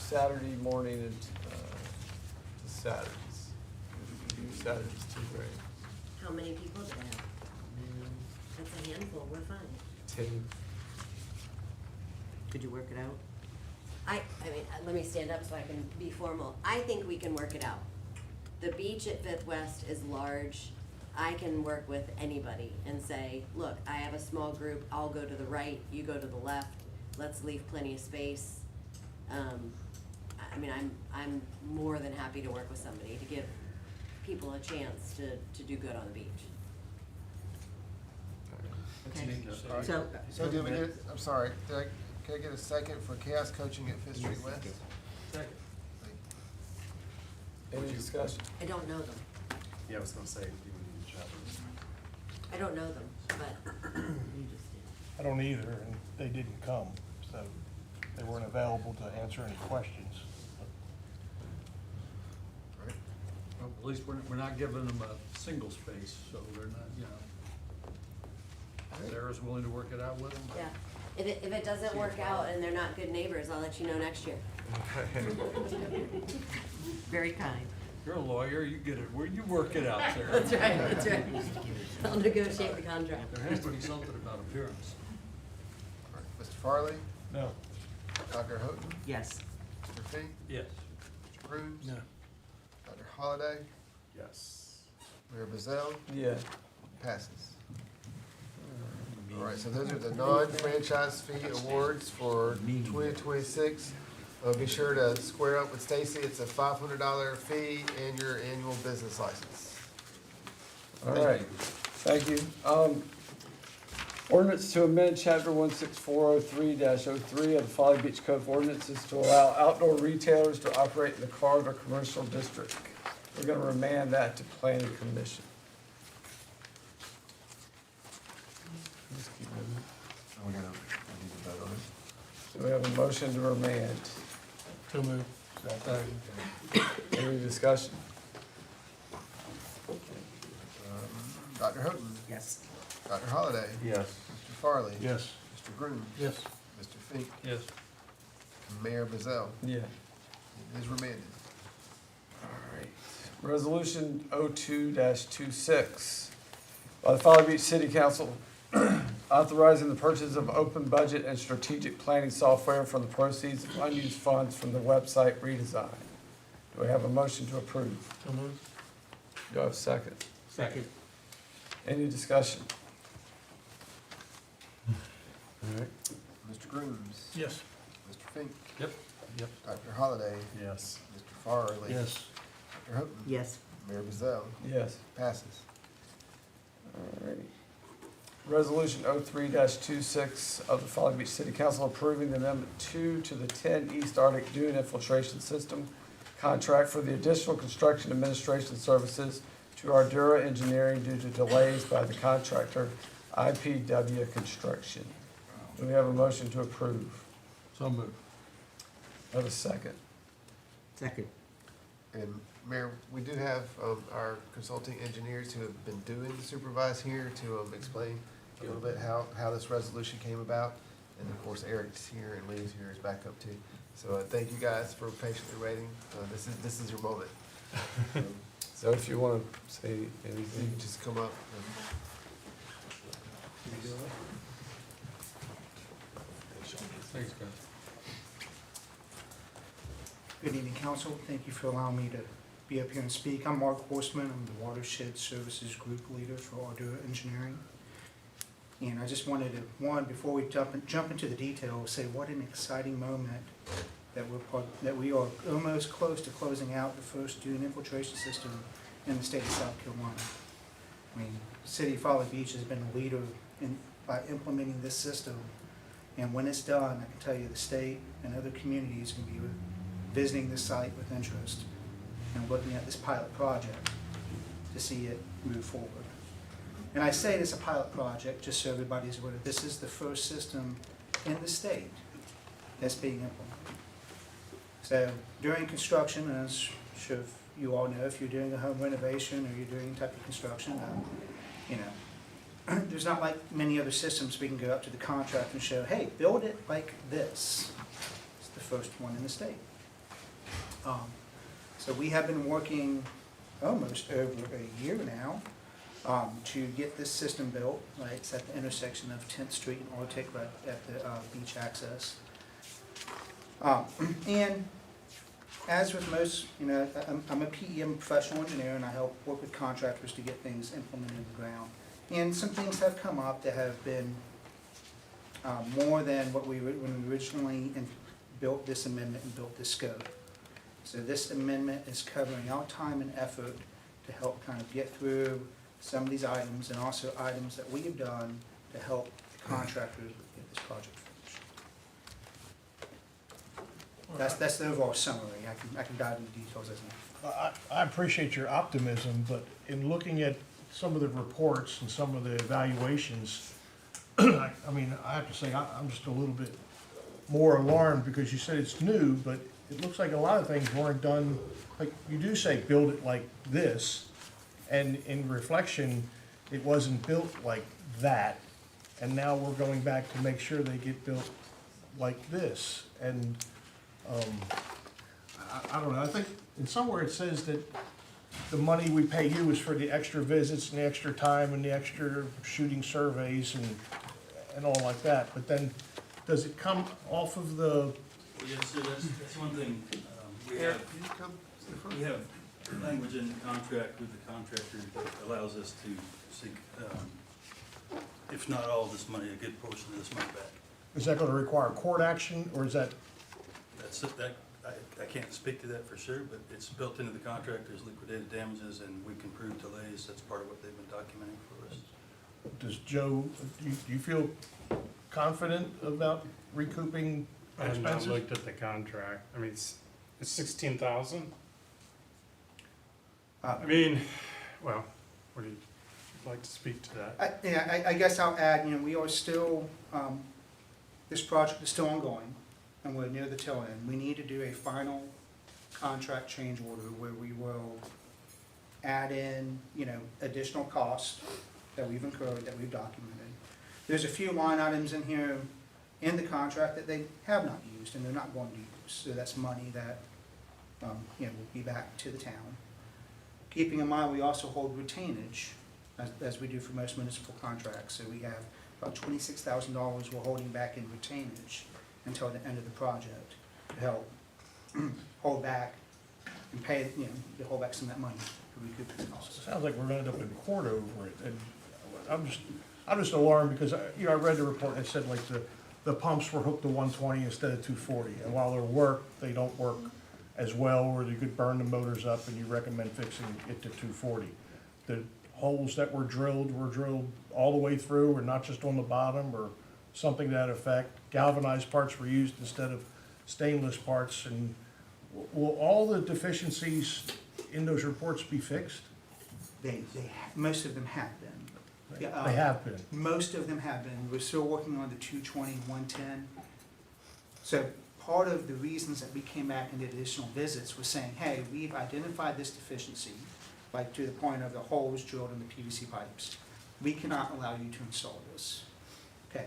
Saturday morning and, to Saturdays. Saturdays too, right? How many people do they have? That's a handful, we're fine. 10. Could you work it out? I mean, let me stand up so I can be formal. I think we can work it out. The beach at Fifth West is large. I can work with anybody and say, look, I have a small group, I'll go to the right, you go to the left, let's leave plenty of space. I mean, I'm more than happy to work with somebody to give people a chance to do good on the beach. Okay. So did we get, I'm sorry, can I get a second for chaos coaching at Fifth Street West? Second. Any discussion? I don't know them. Yeah, I was gonna say, you would need to travel. I don't know them, but I don't either, and they didn't come, so they weren't available to answer any questions. Well, at least we're not giving them a single space, so they're not, you know. Sarah's willing to work it out with them. yeah. If it doesn't work out and they're not good neighbors, I'll let you know next year. Very kind. You're a lawyer, you get it, you work it out, Sarah. That's right. I'll negotiate the contract. There has to be something about appearance. All right, Mr. Farley, No. Dr. Houghton, Yes. Mr. Fink, Yes. Mr. Grooms, No. Dr. Holliday, Yes. Mayor Bazell, Yeah. passes. All right, so those are the non-franchise fee awards for 2026. Be sure to square up with Stacy. It's a $500 fee and your annual business license. All right, thank you. Ordinance to amend chapter 16403-03 of the Folly Beach Code of Ordinances to allow outdoor retailers to operate in the Carver Commercial District. We're gonna remand that to Planning Commission. Just keep moving. We need to vote on it. So we have a motion to remand. So moved. Any discussion? Dr. Houghton, Yes. Dr. Holliday, Yes. Mr. Farley, Yes. Mr. Grooms, Yes. Mr. Fink, Yes. Mayor Bazell. Yeah. It is remanded. All right. Resolution 02-26 by the Folly Beach City Council authorizing the purchase of open budget and strategic planning software from the proceeds of unused funds from the website redesign. Do we have a motion to approve? So moved. Do I have a second? Second. Any discussion? All right. Mr. Grooms, Yes. Mr. Fink, Yep. Yep. Dr. Holliday, Yes. Mr. Farley. Yes. Dr. Houghton. Yes. Mayor Bazell. Yes. Passes. All righty. Resolution 03-26 of the Folly Beach City Council approving the Amendment 2 to the 10 East Arctic Dune Infiltration System contract for the additional construction administration services to Ardura Engineering due to delays by the contractor IPW Construction. Do we have a motion to approve? So moved. Have a second? Second. And Mayor, we do have our consulting engineers who have been doing the supervise here to explain a little bit how this resolution came about. And of course, Eric's here and Lee's here as backup too. So thank you guys for patiently waiting. This is your moment. So if you want to say You anything. can just come up. Thanks, guys. Good evening, council. Thank you for allowing me to be up here and speak. I'm Mark Horstman. I'm the Watershed Services Group Leader for Ardura Engineering. And I just wanted to, before we jump into the details, say what an exciting moment that we are almost close to closing out the first dune infiltration system in the state of South Carolina. I mean, City of Folly Beach has been a leader by implementing this system. And when it's done, I can tell you the state and other communities can be visiting the site with interest and looking at this pilot project to see it move forward. And I say it's a pilot project just so everybody's aware. This is the first system in the state that's being implemented. So during construction, as I'm sure you all know, if you're doing a home renovation or you're doing any type of construction, there's not like many other systems we can go up to the contractor and show, hey, build it like this. It's the first one in the state. So we have been working almost over a year now to get this system built, right? It's at the intersection of 10th Street and Arctic, right at the beach access. And as with most, I'm a PE, I'm a professional engineer, and I help work with contractors to get things implemented in the ground. And some things have come up that have been more than when we originally built this amendment and built this scope. So this amendment is covering our time and effort to help kind of get through some of these items and also items that we have done to help the contractors get this project finished. That's the overall summary. I can dive into details as needed. I appreciate your optimism, but in looking at some of the reports and some of the evaluations, I mean, I have to say, I'm just a little bit more alarmed because you said it's new, but it looks like a lot of things weren't done, like you do say, build it like this, and in reflection, it wasn't built like that, and now we're going back to make sure they get built like this, and I don't know, I think in somewhere it says that the money we pay you is for the extra visits and the extra time and the extra shooting surveys and all like that, but then does it come off of the? Yes, sir, that's one thing. We have language in the contract with the contractor that allows us to seek, if not all this money, a good portion of this money back. Is that gonna require court action, or is that? I can't speak to that for sure, but it's built into the contract, there's liquidated damages, and we can prove delays, that's part of what they've been documenting for us. Does Joe, do you feel confident about recouping expenses? I have not looked at the contract. I mean, it's 16,000. I mean, well, what do you like to speak to that? I guess I'll add, we are still, this project is still ongoing, and we're near the tail end. We need to do a final contract change order where we will add in, additional costs that we've incurred, that we've documented. There's a few line items in here in the contract that they have not used and they're not going to use. So that's money that, will be back to the town. Keeping in mind, we also hold retainage, as we do for most municipal contracts. So we have about $26,000 we're holding back in retainage until the end of the project to help hold back and pay, to hold back some of that money to recoup the costs. Sounds like we're gonna end up in court over it, and I'm just alarmed because, I read the report and it said like the pumps were hooked to 120 instead of 240, and while they work, they don't work as well, or you could burn the motors up, and you recommend fixing it to 240. The holes that were drilled all the way through, or not just on the bottom, or something to that effect. Galvanized parts were used instead of stainless parts, and will all the deficiencies in those reports be fixed? Most of them have been. Yeah, They have been. Most of them have been. We're still working on the 220, 110. So part of the reasons that we came back and did additional visits was saying, hey, we've identified this deficiency, like to the point of the holes drilled in the PVC pipes. We cannot allow you to install this. Okay.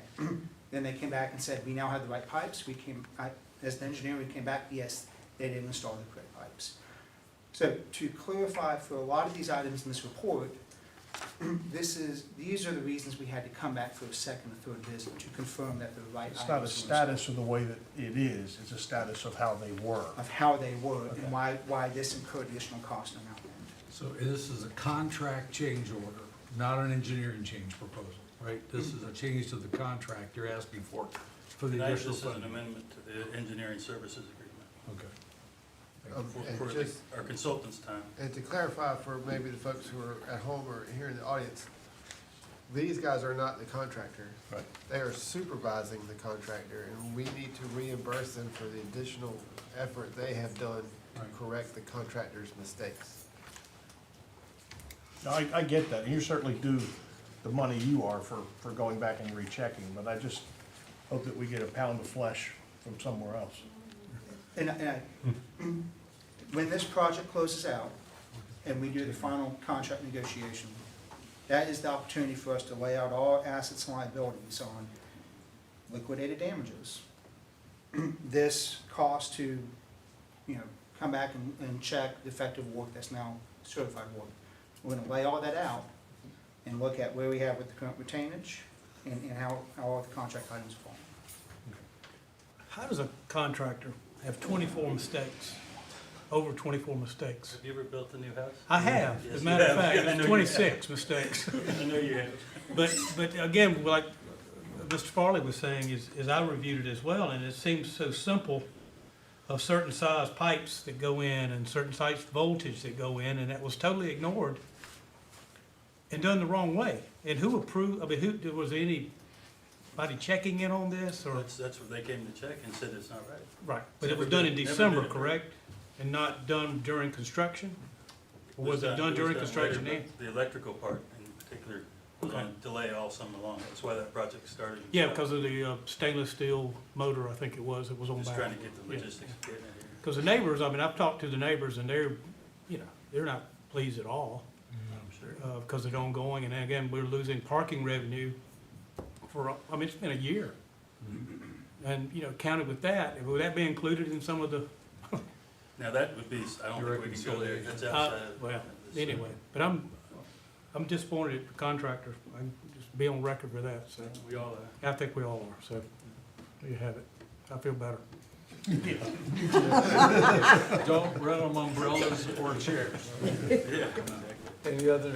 Then they came back and said, we now have the right pipes. As an engineer, we came back, yes, they didn't install the correct pipes. So to clarify for a lot of these items in this report, these are the reasons we had to come back for a second or third visit to confirm that the right items It's were not a status of the way that it is, it's a status of how they were. of how they were and why this incurred additional cost on our end. So this is a contract change order, not an engineering change proposal, right? This is a change to the contract you're asking for the Tonight, additional this is an funding. amendment to the engineering services agreement. Okay. For our consultants' time. And to clarify for maybe the folks who are at home or here in the audience, these guys are not the contractor. Right. They are supervising the contractor, and we need to reimburse them for the additional effort they have done to correct the contractor's mistakes. Now, I get that, and you certainly do the money you are for going back and rechecking, but I just hope that we get a pound of flesh from somewhere else. When this project closes out and we do the final contract negotiation, that is the opportunity for us to lay out all assets and liabilities on liquidated damages. This cost to, come back and check the effective work that's now certified work. We're gonna lay all that out and look at where we have with the current retainage and how all the contract items fall. How does a contractor have 24 mistakes, over 24 mistakes? Have you ever built a new house? I have, Yes, as a you matter of have. fact, I know it's you 26 have. mistakes. I know you have. But again, like Mr. Farley was saying, is I reviewed it as well, and it seems so simple of certain size pipes that go in and certain size voltage that go in, and that was totally ignored and done the wrong way. And who approved, I mean, was there anybody checking in on this, or? That's where they came to check and said it's not right. Right, but it Never was done did- in never December, did it. correct? And not done during construction? Or was it done during construction later, and? but the electrical part in particular was Okay. on delay all summer long. That's why that project started. in Yeah, July. because of the stainless steel motor, I think it was on back. Just trying to get the Yeah. logistics of getting it here. Because the neighbors, I mean, I've talked to the neighbors, and they're, you know, they're not pleased at all, I'm sure. because it's ongoing, and again, we're losing parking revenue for, I mean, it's been a year. And, you know, counted with that, would that be included in some of the, Now, that would be, I don't think we can go there. That's outside. well, anyway, but I'm disappointed at the contractor, I can just be on record for that, so. We all are. I think we all are, so, there you have it, I feel better. Don't rent them umbrellas or chairs. Yeah. Any other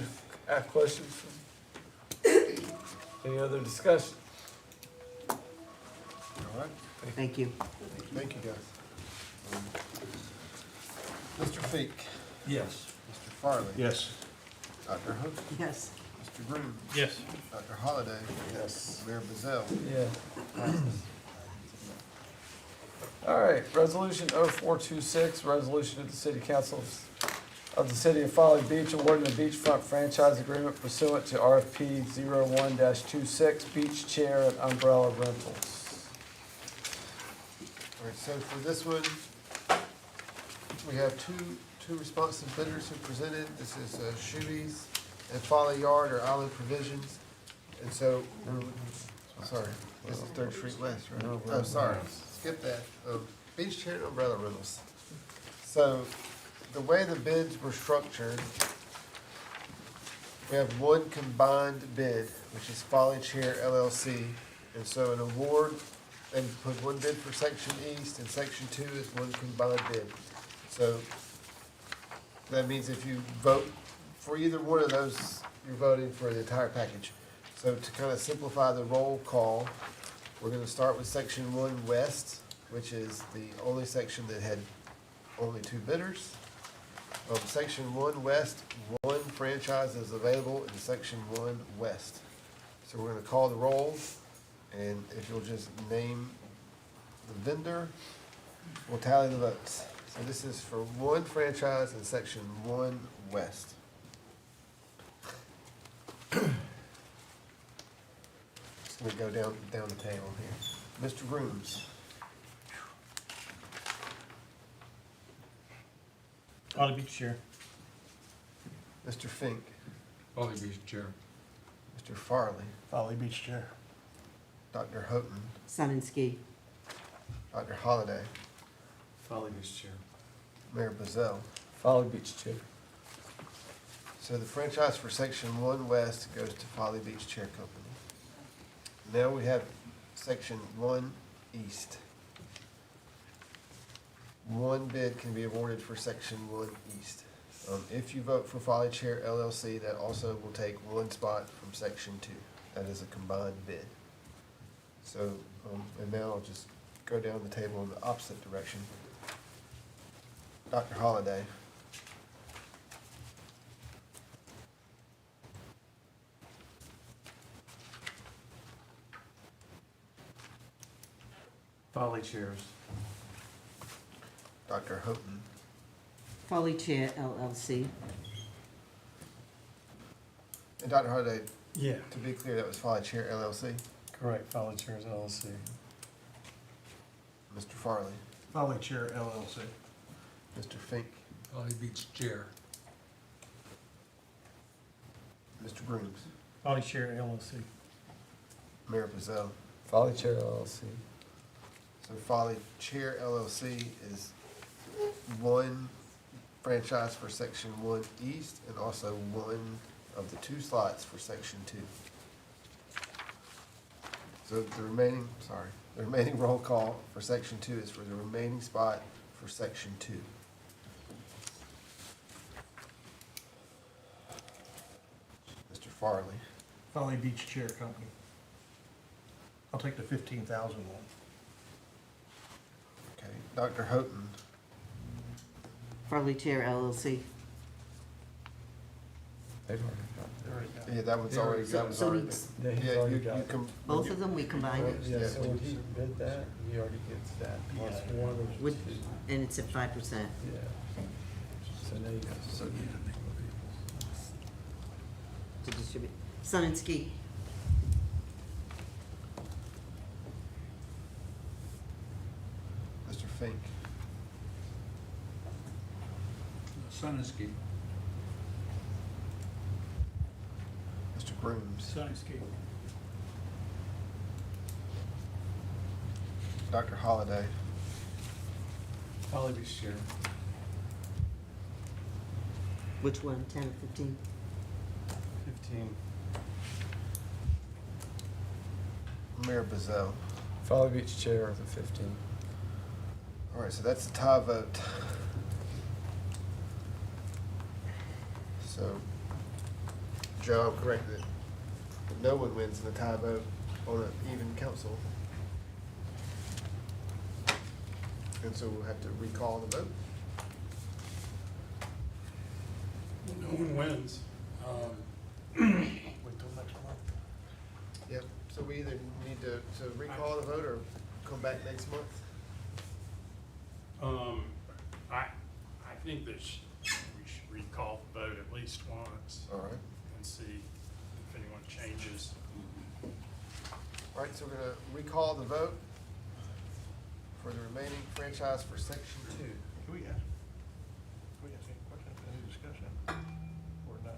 questions? Any other discussion? All right, Thank you. thank you, guys. Mr. Fink, Yes. Mr. Farley. Yes. Dr. Hook, Yes. Mr. Groom, Yes. Dr. Holliday. Yes. Mayor Bazell. Yeah. All right, resolution 0426, resolution of the city council of the city of Folly Beach awarding the beachfront franchise agreement pursuant to RFP 01-26 beach chair and umbrella rentals. All right, so for this one, we have two responsive bidders who presented. This is Shooties and Folly Yard or Island Provisions. And so, sorry, this is Third Street West, right? Oh, sorry, skip that. Beach chair and umbrella rentals. So, the way the bids were structured, we have one combined bid, which is Folly Chair LLC. And so an award, and put one bid for Section East and Section 2 is one combined bid. So that means if you vote for either one of those, you're voting for the entire package. So to kind of simplify the roll call, we're gonna start with Section 1 West, which is the only section that had only two bidders. Section 1 West, one franchise is available in Section 1 West. So we're gonna call the roll, and if you'll just name the vendor, we'll tally the votes. So this is for one franchise in Section 1 West. Just gonna go down the table here. Mr. Grooms, Folly Beach Chair. Mr. Fink, Folly Beach Chair. Mr. Farley, Folly Beach Chair. Dr. Houghton, Sun and Ski. Dr. Holliday, Folly Beach Chair. Mayor Bazell. Folly Beach Chair. So the franchise for Section 1 West goes to Folly Beach Chair Company. Now we have Section 1 East. One bid can be awarded for Section 1 East. If you vote for Folly Chair LLC, that also will take one spot from Section 2. That is a combined bid. So, and now I'll just go down the table in the opposite direction. Dr. Holliday, Folly Chairs. Dr. Houghton, Folly Chair LLC. and Dr. Holliday, Yeah. to be clear, that was Folly Chair LLC. Correct, Folly Chairs LLC. Mr. Farley, Folly Chair LLC. Mr. Fink, Folly Beach Chair. Mr. Grooms, Folly Chair LLC. Mayor Bazell. Folly Chair LLC. So Folly Chair LLC is one franchise for section 1 East and also one of the 2 slots for section 2. So the remaining roll call for section 2 is for the remaining spot for section 2. Mr. Farley. Folly Beach Chair Company. I'll take the 15,000 one. Okay, Dr. Houghton. Farley Chair LLC. Yeah, that one's already, So it's- yeah, you can. Both of them, we combine it? Yeah, So when he bid that, he already gets that plus one of the With, and it's at 5%. Yeah. So now you got. So, To distribute. Sun and Ski. Mr. Fink. Sun and Ski. Mr. Grooms. Sun and Ski. Dr. Holliday. Folly Beach Chair. Which one, 10 or 15? 15. Mayor Bazell. Folly Beach Chair with a 15. All right, so that's a tie vote. So, Joe, I'm correct that no one wins in a tie vote on an even council. And so we'll have to recall the vote. No one wins. Wait till next month. Yep, so we either need to recall the vote or come back next month? I think that we should recall the vote at least once. All right. And see if anyone changes. All right, so we're gonna recall the vote for the remaining franchise for section 2. Can we ask any questions, any discussion? Or no?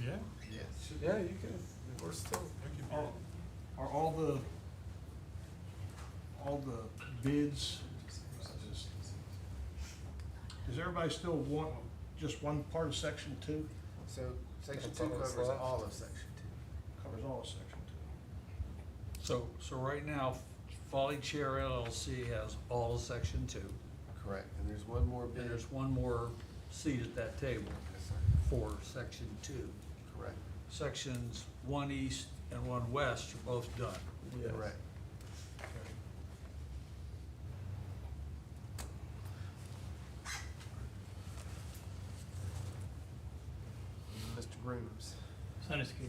Yeah. Yes. Yeah, you can, we're still. Are all the bids, does everybody still want just one part of section 2? So section That's 2 all that's covers left. all of section Covers all of section 2. So right now, Folly Chair LLC has all of section 2. 2. Correct, and there's one more bid. And there's one more seat at that table Yes, sir. for section 2. Correct. Sections 1 East and 1 West are both done. Yes. Correct. Mr. Grooms. Sun and Ski.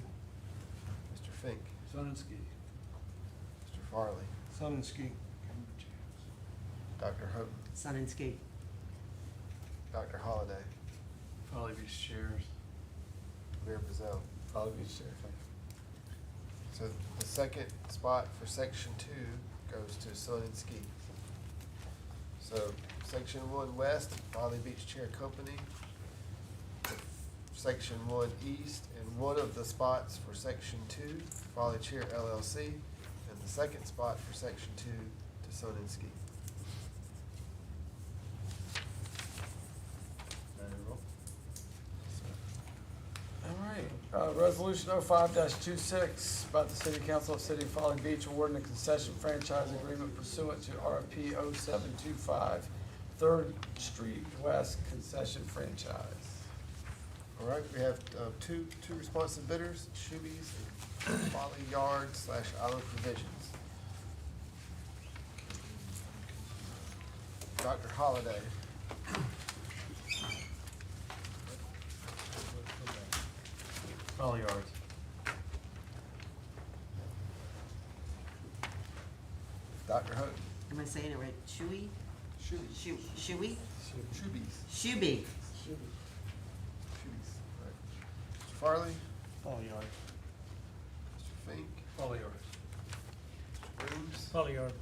Mr. Fink. Sun and Ski. Mr. Farley. Sun and Ski. Dr. Houghton. Sun and Ski. Dr. Holliday. Folly Beach Chairs. Mayor Bazell. Folly Beach Chair. So the second spot for section 2 goes to Sun and Ski. So section 1 West, Folly Beach Chair Company. Section 1 East, and one of the spots for section 2, Folly Chair LLC, and the second spot for section 2 to Sun and Ski. All right, resolution 05-26, about the City Council of City of Folly Beach awarding a concession franchise agreement pursuant to RFP 0725, 3rd Street West concession franchise. All right, we have two responsive bidders, Shoebies and Folly Yard / Island Provisions. Dr. Holliday. Folly Yards. Dr. Houghton. Am I saying it right? Shui? Shoebies. Shui? Shoebies. Shuby. Shoebies. All right. Mr. Farley. Folly Yard. Mr. Fink. Folly Yards. Mr. Grooms. Folly Yard.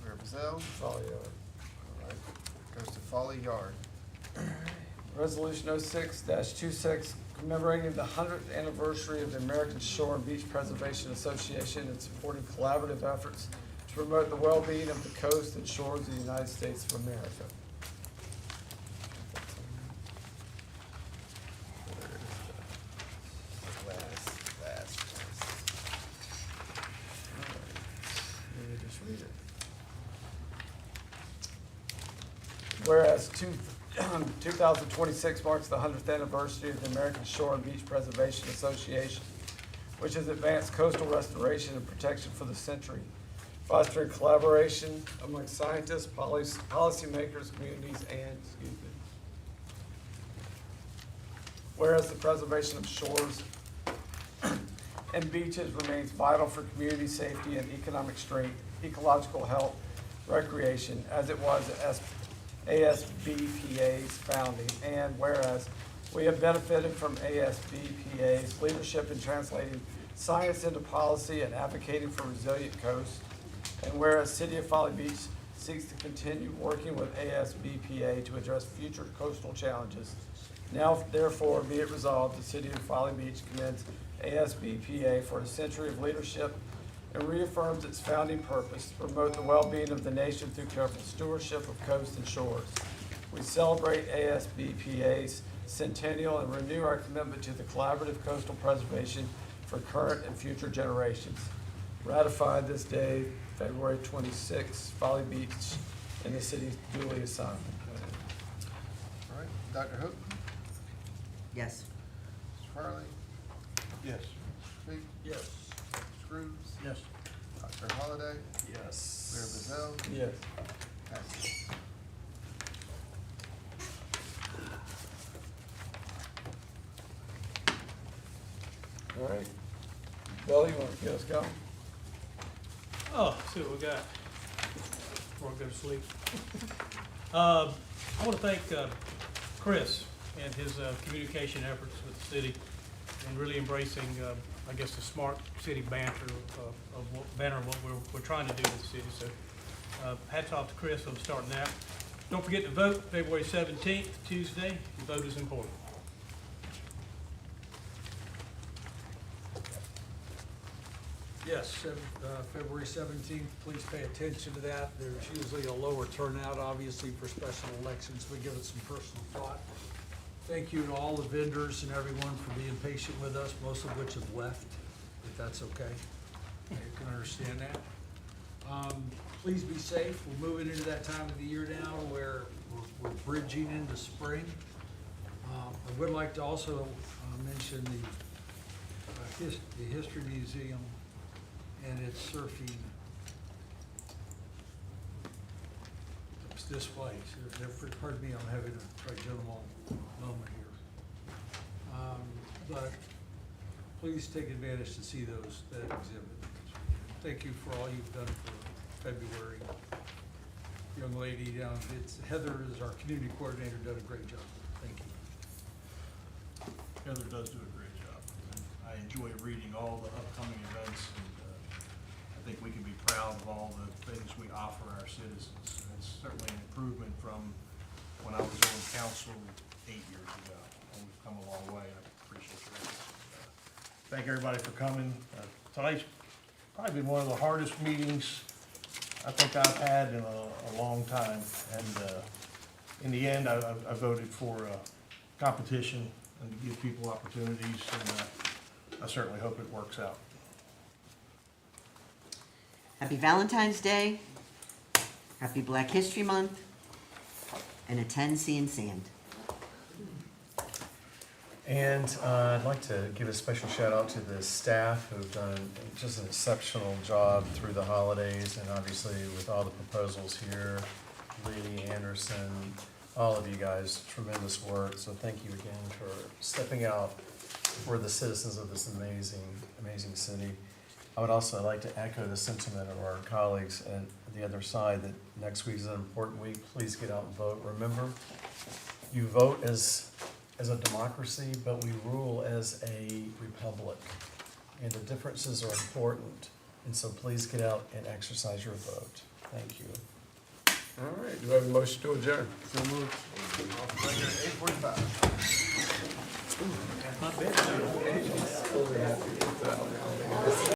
Mayor Bazell. Folly Yard. All right. Goes to Folly Yard. Resolution 06-26, commemorating the 100th anniversary of the American Shore and Beach Preservation Association and supporting collaborative efforts to promote the well-being of the coast and shores of the United States of America. Let me just read it. Whereas 2026 marks the 100th anniversary of the American Shore and Beach Preservation Association, which has advanced coastal restoration and protection for the century, fostering collaboration among scientists, policymakers, communities, and, whereas the preservation of shores and beaches remains vital for community safety and economic strength, ecological health, recreation, as it was at ASBPA's founding, and whereas we have benefited from ASBPA's leadership in translating science into policy and advocating for resilient coasts, and whereas City of Folly Beach seeks to continue working with ASBPA to address future coastal challenges. Now, therefore, be it resolved, the City of Folly Beach commends ASBPA for a century of leadership and reaffirms its founding purpose to promote the well-being of the nation through careful stewardship of coast and shores. We celebrate ASBPA's centennial and renew our commitment to the collaborative coastal preservation for current and future generations. Ratified this day, February 26, Folly Beach, in the city duly assigned. All right, Dr. Hope? Yes. Mr. Farley? Yes. Speak? Yes. Scruggs? Yes. Dr. Holliday? Yes. Mayor Bazell? Yes. Passes. All right. Billy, you want to get us going? Oh, see what we got before I go to sleep. I want to thank Chris and his communication efforts with the city and really embracing, I guess, the smart city banter of what we're trying to do with the city. So hats off to Chris on starting that. Don't forget to vote February 17th, Tuesday. Your vote is important. Yes, February 17th, please pay attention to that. There's usually a lower turnout, obviously, for special elections. We give it some personal thought. Thank you to all the vendors and everyone for being patient with us, most of which have left, if that's okay. You can understand that. Please be safe. We're moving into that time of the year now where we're bridging into spring. I would like to also mention the History Museum and its surfing displays. Pardon me, I'm having a trigeminal moment here. But please take advantage to see that exhibit. Thank you for all you've done for February. Young lady down, Heather is our community coordinator, done a great job. Thank you. Heather does do a great job. I enjoy reading all the upcoming events, and I think we can be proud of all the things we offer our citizens. It's certainly an improvement from when I was on council 8 years ago, and we've come a long way. I appreciate your efforts. Thank everybody for coming. Tonight's probably been one of the hardest meetings I think I've had in a long time, and in the end, I voted for competition and to give people opportunities, and I certainly hope it works out. Happy Valentine's Day, happy Black History Month, and attend Sea and Sand. And I'd like to give a special shout out to the staff who've done just an exceptional job through the holidays, and obviously with all the proposals here, Lee, Anderson, all of you guys, tremendous work. So thank you again for stepping out for the citizens of this amazing, amazing city. I would also like to echo the sentiment of our colleagues at the other side that next week is an important week. Please get out and vote. Remember, you vote as a democracy, but we rule as a republic. And the differences are important. And so please get out and exercise your vote. Thank you. All right, do we have a motion to adjourn? So moved. 8:45. Not bad.